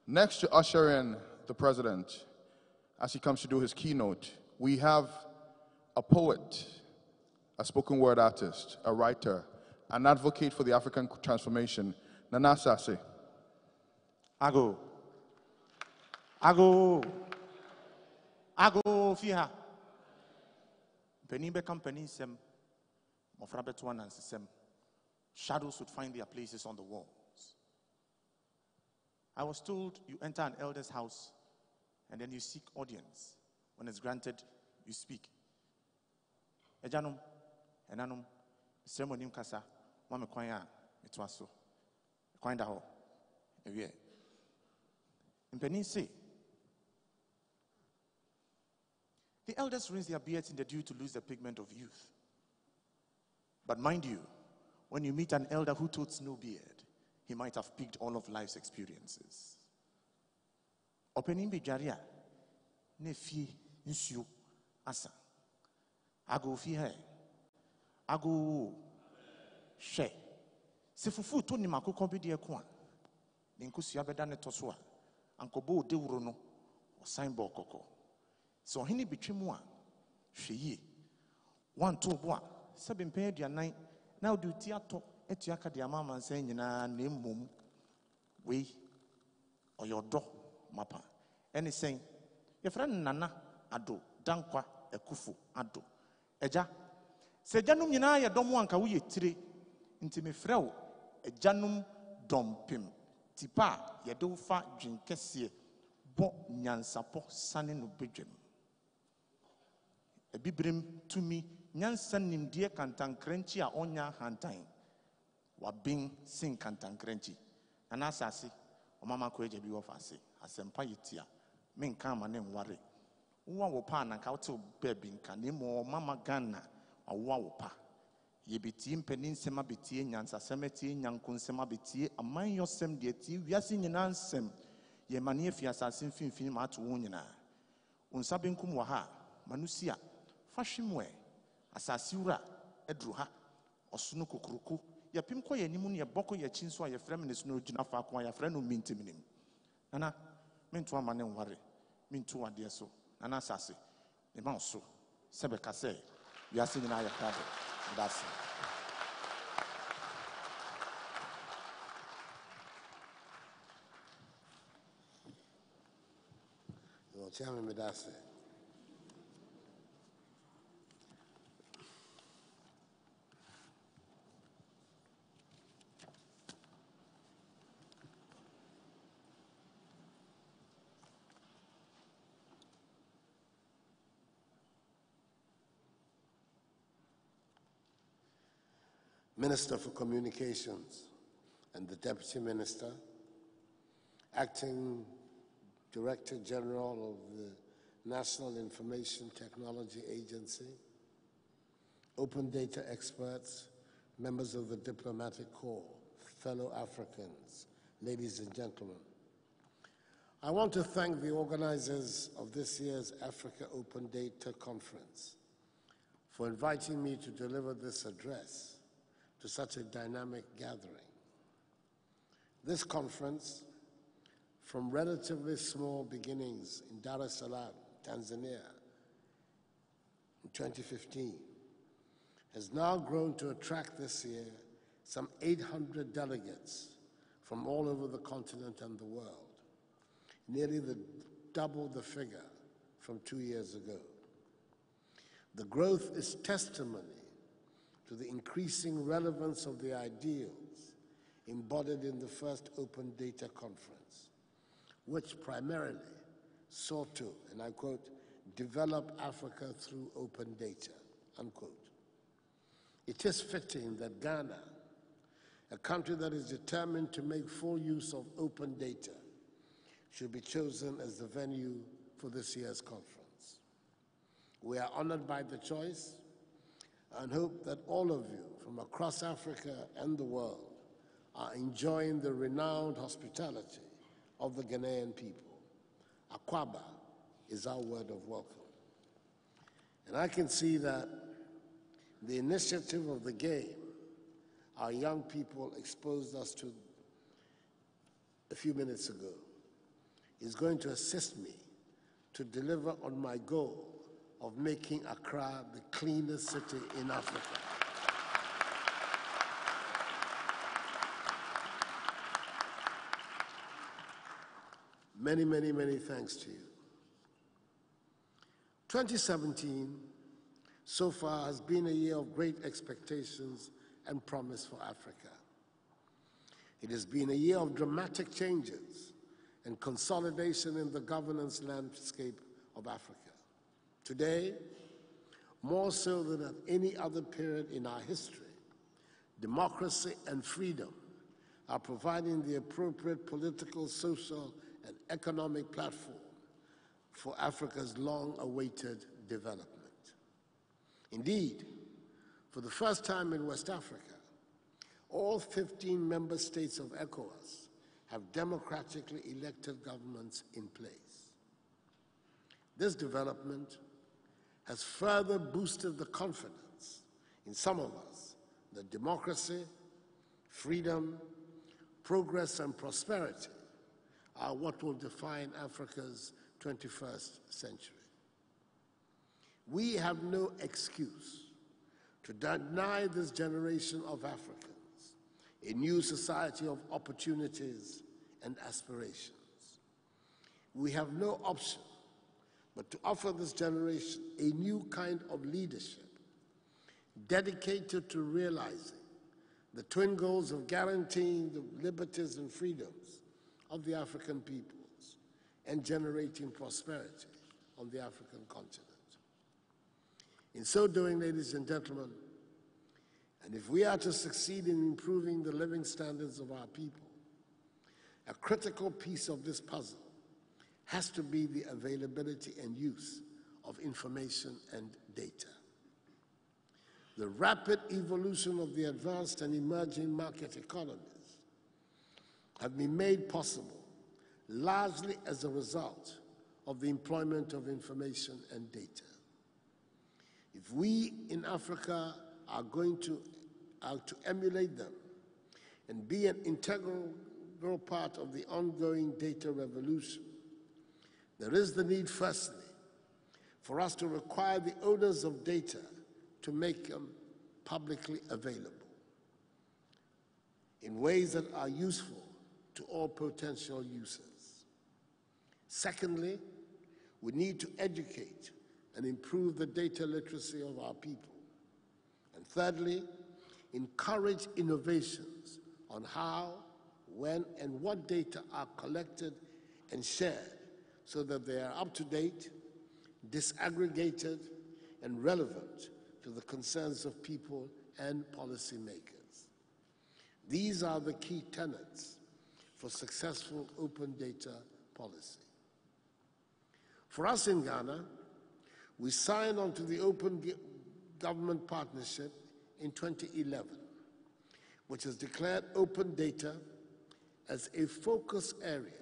Next to usher in the president, as he comes to do his keynote, we have a poet, a spoken word artist, a writer, an advocate for the African transformation, Nana Sase. Ago fiha. Penny be company sem. Mofra betuan and system. shadows would find their places on the walls. I was told you enter an elder's house and then you seek audience. When it's granted, you speak. Ejanum, enanum, ceremony kasa, mame kwanya, etwaso. Kwanda ho, ewie. Mpeni say, the elders rinse their beards in the dew to lose the pigment of youth. But mind you, when you meet an elder who totes no beard, he might have picked all of life's experiences. Opening bijaria, nefi nsu asa. Ago fi he, ago she. Se fufu to ni makoko bi de ko a, ninkusu abeda ne toso a, ankobo de wuro no, osan bo kokko. So hini bitwemu a, hwe yi. One to bo a, sebe mpen aduanan na odi ato etu aka de ama mansan nyina na mmom we oyodo mapa eni sen ye friend nana ado dankwa ekufu ado eja se janum nyina ye dom anka wo ye tire nti me frɛw ejanum dompim tipa ye do fa dwenkese bo nyansapo sane no bedwem ebibrim tumi nyansa nimdie kantankranchi a onya hantan wabing sin kantankranchi ana asase omama ko eje bi wo fa se asempa yitia menka ma ne nware wo wo pa na ka wote baby nka ne mo mama Ghana awo wo pa ye beti mpani nsema beti nyansa semeti nyanko nsema beti aman yosem de ti wiase nyina nsem ye mane afia asase mfimfini ma ato wo nyina unsa benkum wa ha manusia fahwemwe asase wura edru ha osono kokroko ya pim ko ya nimu ne boko ya chinso a ya frem ne sno gina fa ko ya frem no mintiminim nana mintu amane nware mintu ade so nana asase ne ma so sebe ka se ya se nyina ya krado ndase no chama me dase. Minister for Communications and the Deputy Minister, Acting Director General of the National Information Technology Agency, open data experts, members of the diplomatic corps, fellow Africans, ladies and gentlemen. I want to thank the organizers of this year's Africa Open Data Conference for inviting me to deliver this address to such a dynamic gathering. This conference, from relatively small beginnings in Dar es Salaam, Tanzania, in 2015, has now grown to attract this year some 800 delegates from all over the continent and the world, nearly double the figure from 2 years ago. The growth is testimony to the increasing relevance of the ideals embodied in the first Open Data Conference, which primarily sought to, and I quote, develop Africa through open data, unquote. It is fitting that Ghana, a country that is determined to make full use of open data, should be chosen as the venue for this year's conference. We are honored by the choice and hope that all of you from across Africa and the world are enjoying the renowned hospitality of the Ghanaian people. Akwaba is our word of welcome. And I can see that the initiative of the game our young people exposed us to a few minutes ago is going to assist me to deliver on my goal of making Accra the cleanest city in Africa. Many, many, many thanks to you. 2017 so far has been a year of great expectations and promise for Africa. It has been a year of dramatic changes and consolidation in the governance landscape of Africa. Today, more so than at any other period in our history, democracy and freedom are providing the appropriate political, social, and economic platform for Africa's long-awaited development. Indeed, for the first time in West Africa, all 15 member states of ECOWAS have democratically elected governments in place. This development has further boosted the confidence in some of us that democracy, freedom, progress, and prosperity are what will define Africa's 21st century. We have no excuse to deny this generation of Africans a new society of opportunities and aspirations. We have no option but to offer this generation a new kind of leadership dedicated to realizing the twin goals of guaranteeing the liberties and freedoms of the African peoples and generating prosperity on the African continent. In so doing, ladies and gentlemen, and if we are to succeed in improving the living standards of our people, a critical piece of this puzzle has to be the availability and use of information and data. The rapid evolution of the advanced and emerging market economies have been made possible largely as a result of the employment of information and data. If we in Africa are to emulate them and be an integral part of the ongoing data revolution, there is the need, firstly, for us to require the owners of data to make them publicly available in ways that are useful to all potential users. Secondly, we need to educate and improve the data literacy of our people. And thirdly, encourage innovations on how, when, and what data are collected and shared so that they are up to date, disaggregated, and relevant to the concerns of people and policymakers. These are the key tenets for successful open data policy. For us in Ghana, we signed on to the Open Government Partnership in 2011, which has declared open data as a focus area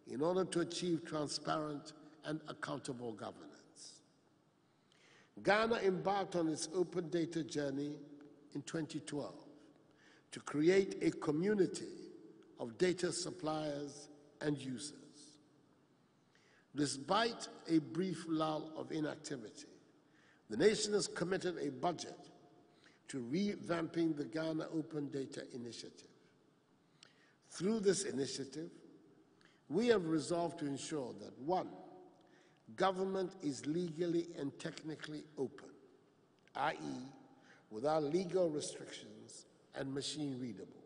in order to achieve transparent and accountable governance. Ghana embarked on its open data journey in 2012 to create a community of data suppliers and users. Despite a brief lull of inactivity, the nation has committed a budget to revamping the Ghana Open Data Initiative. Through this initiative, we have resolved to ensure that, one, government is legally and technically open, i.e., without legal restrictions and machine readable.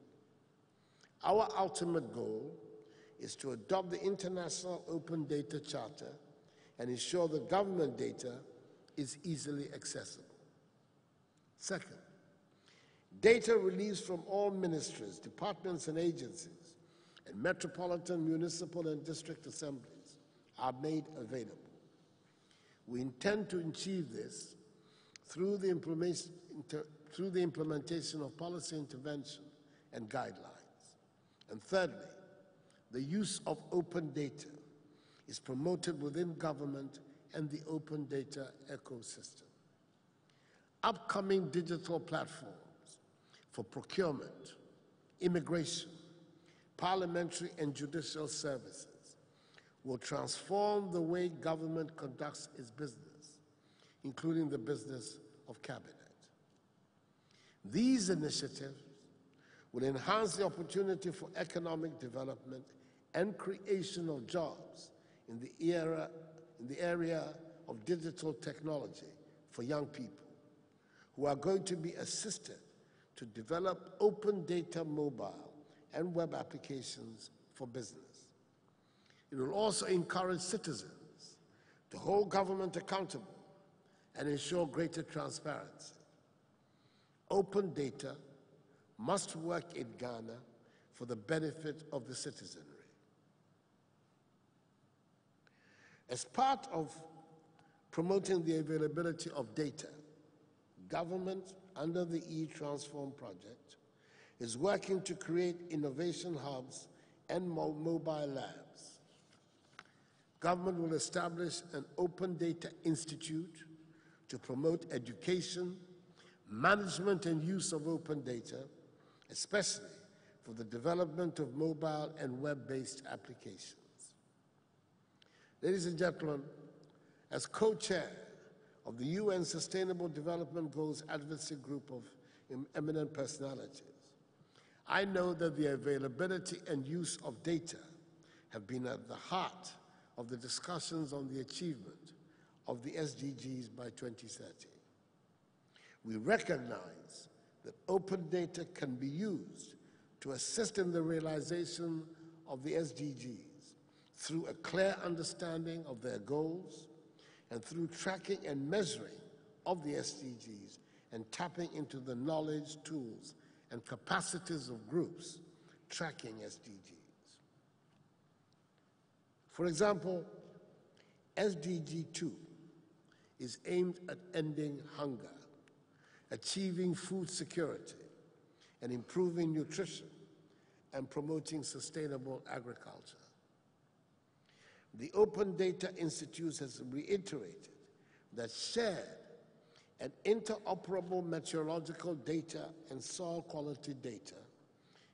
Our ultimate goal is to adopt the International Open Data Charter and ensure that government data is easily accessible. Second, data released from all ministries, departments, and agencies, and metropolitan, municipal, and district assemblies are made available. We intend to achieve this through the implementation of policy intervention and guidelines. And thirdly, the use of open data is promoted within government and the open data ecosystem. Upcoming digital platforms for procurement, immigration, parliamentary and judicial services will transform the way government conducts its business, including the business of cabinet. These initiatives will enhance the opportunity for economic development and creation of jobs in the area of digital technology for young people who are going to be assisted to develop open data mobile and web applications for business. It will also encourage citizens to hold government accountable and ensure greater transparency. Open data must work in Ghana for the benefit of the citizenry. As part of promoting the availability of data, government, under the e-Transform project, is working to create innovation hubs and mobile labs. Government will establish an open data institute to promote education, management and use of open data, especially for the development of mobile and web-based applications. Ladies and gentlemen, as co-chair of the UN Sustainable Development Goals Advocacy Group of eminent personalities, I know that the availability and use of data have been at the heart of the discussions on the achievement of the SDGs by 2030. We recognize that open data can be used to assist in the realization of the SDGs through a clear understanding of their goals and through tracking and measuring of the SDGs and tapping into the knowledge, tools, and capacities of groups tracking SDGs. For example, SDG 2 is aimed at ending hunger, achieving food security, and improving nutrition and promoting sustainable agriculture. The Open Data Institute has reiterated that shared and interoperable meteorological data and soil quality data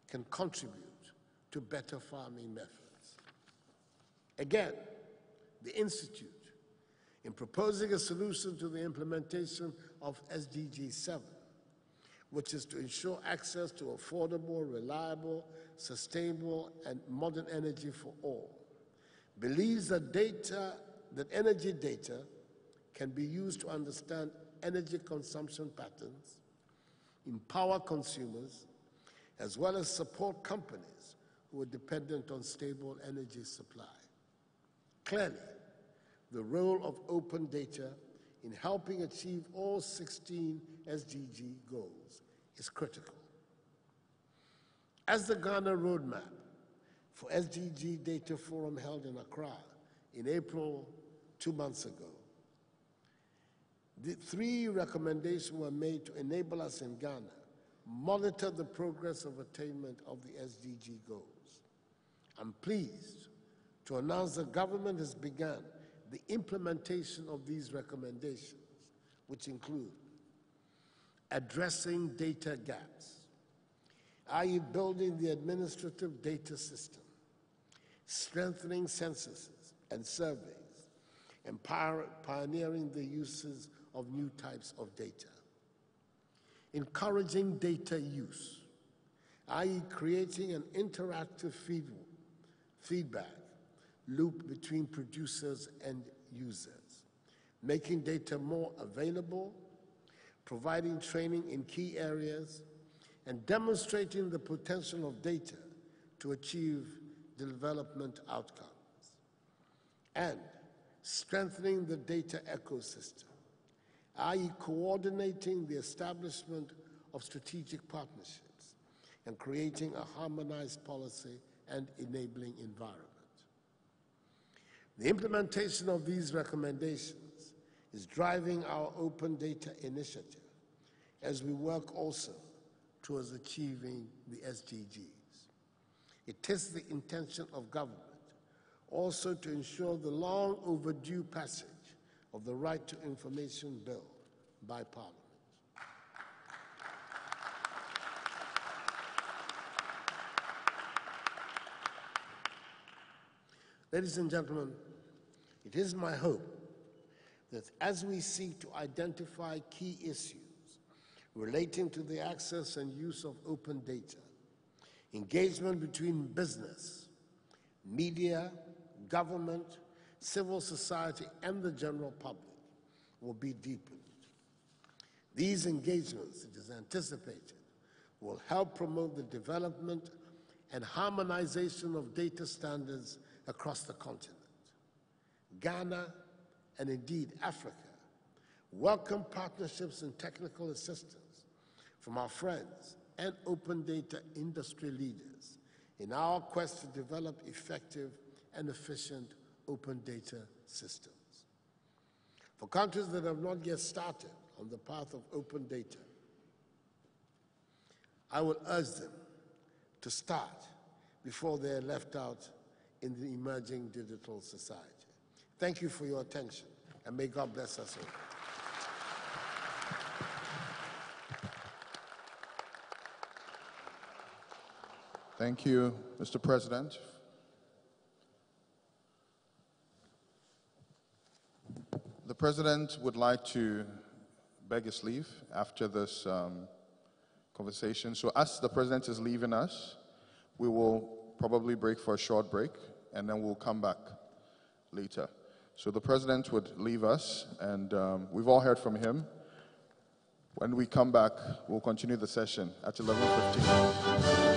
can contribute to better farming methods. Again, the Institute, in proposing a solution to the implementation of SDG 7, which is to ensure access to affordable, reliable, sustainable, and modern energy for all, believes that energy data can be used to understand energy consumption patterns, empower consumers, as well as support companies who are dependent on stable energy supply. Clearly, the role of open data in helping achieve all 16 SDG goals is critical. As the Ghana Roadmap for SDG Data Forum held in Accra in April 2 months ago, the 3 recommendations were made to enable us in Ghana monitor the progress of attainment of the SDG goals. I'm pleased to announce the government has begun the implementation of these recommendations, which include addressing data gaps, i.e. building the administrative data system, strengthening censuses and surveys, and pioneering the uses of new types of data, encouraging data use, i.e. creating an interactive feedback loop between producers and users, making data more available, providing training in key areas, and demonstrating the potential of data to achieve development outcomes, and strengthening the data ecosystem, i.e. coordinating the establishment of strategic partnerships and creating a harmonized policy and enabling environment. The implementation of these recommendations is driving our open data initiative as we work also towards achieving the SDGs. It is the intention of government also to ensure the long overdue passage of the Right to Information Bill by Parliament. Ladies and gentlemen, it is my hope that as we seek to identify key issues relating to the access and use of open data, engagement between business, media, government, civil society, and the general public will be deepened. These engagements, it is anticipated, will help promote the development and harmonization of data standards across the continent. Ghana, and indeed Africa, welcome partnerships and technical assistance from our friends and open data industry leaders in our quest to develop effective and efficient open data systems. For countries that have not yet started on the path of open data, I will urge them to start before they're left out in the emerging digital society. Thank you for your attention, and may God bless us all. Thank you, Mr. President. The President would like to beg his leave after this conversation. So as the President is leaving us, we will probably break for a short break, and then we'll come back later. So the President would leave us, and we've all heard from him. When we come back, we'll continue the session at 11:15.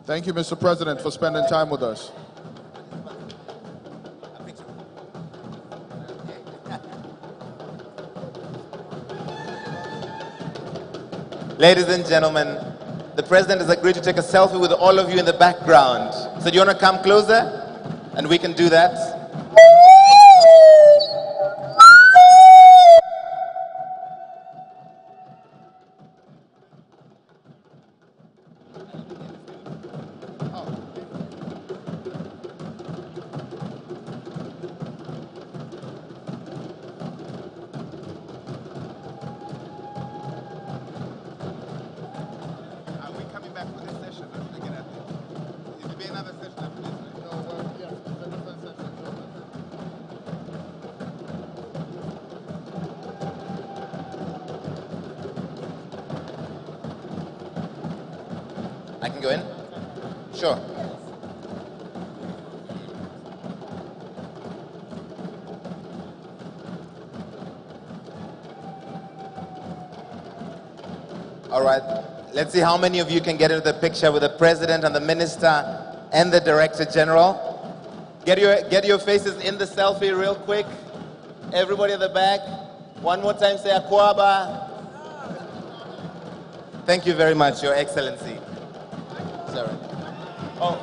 Thank you, Mr. President, for spending time with us. Ladies and gentlemen, the President has agreed to take a selfie with all of you in the background. So do you want to come closer? And we can do that. I can go in? Sure. All right. Let's see how many of you can get into the picture with the President and the Minister and the Director General. Get your faces in the selfie real quick. Everybody at the back. One more time, say Akwaba. Thank you very much, Your Excellency. Sorry. Oh.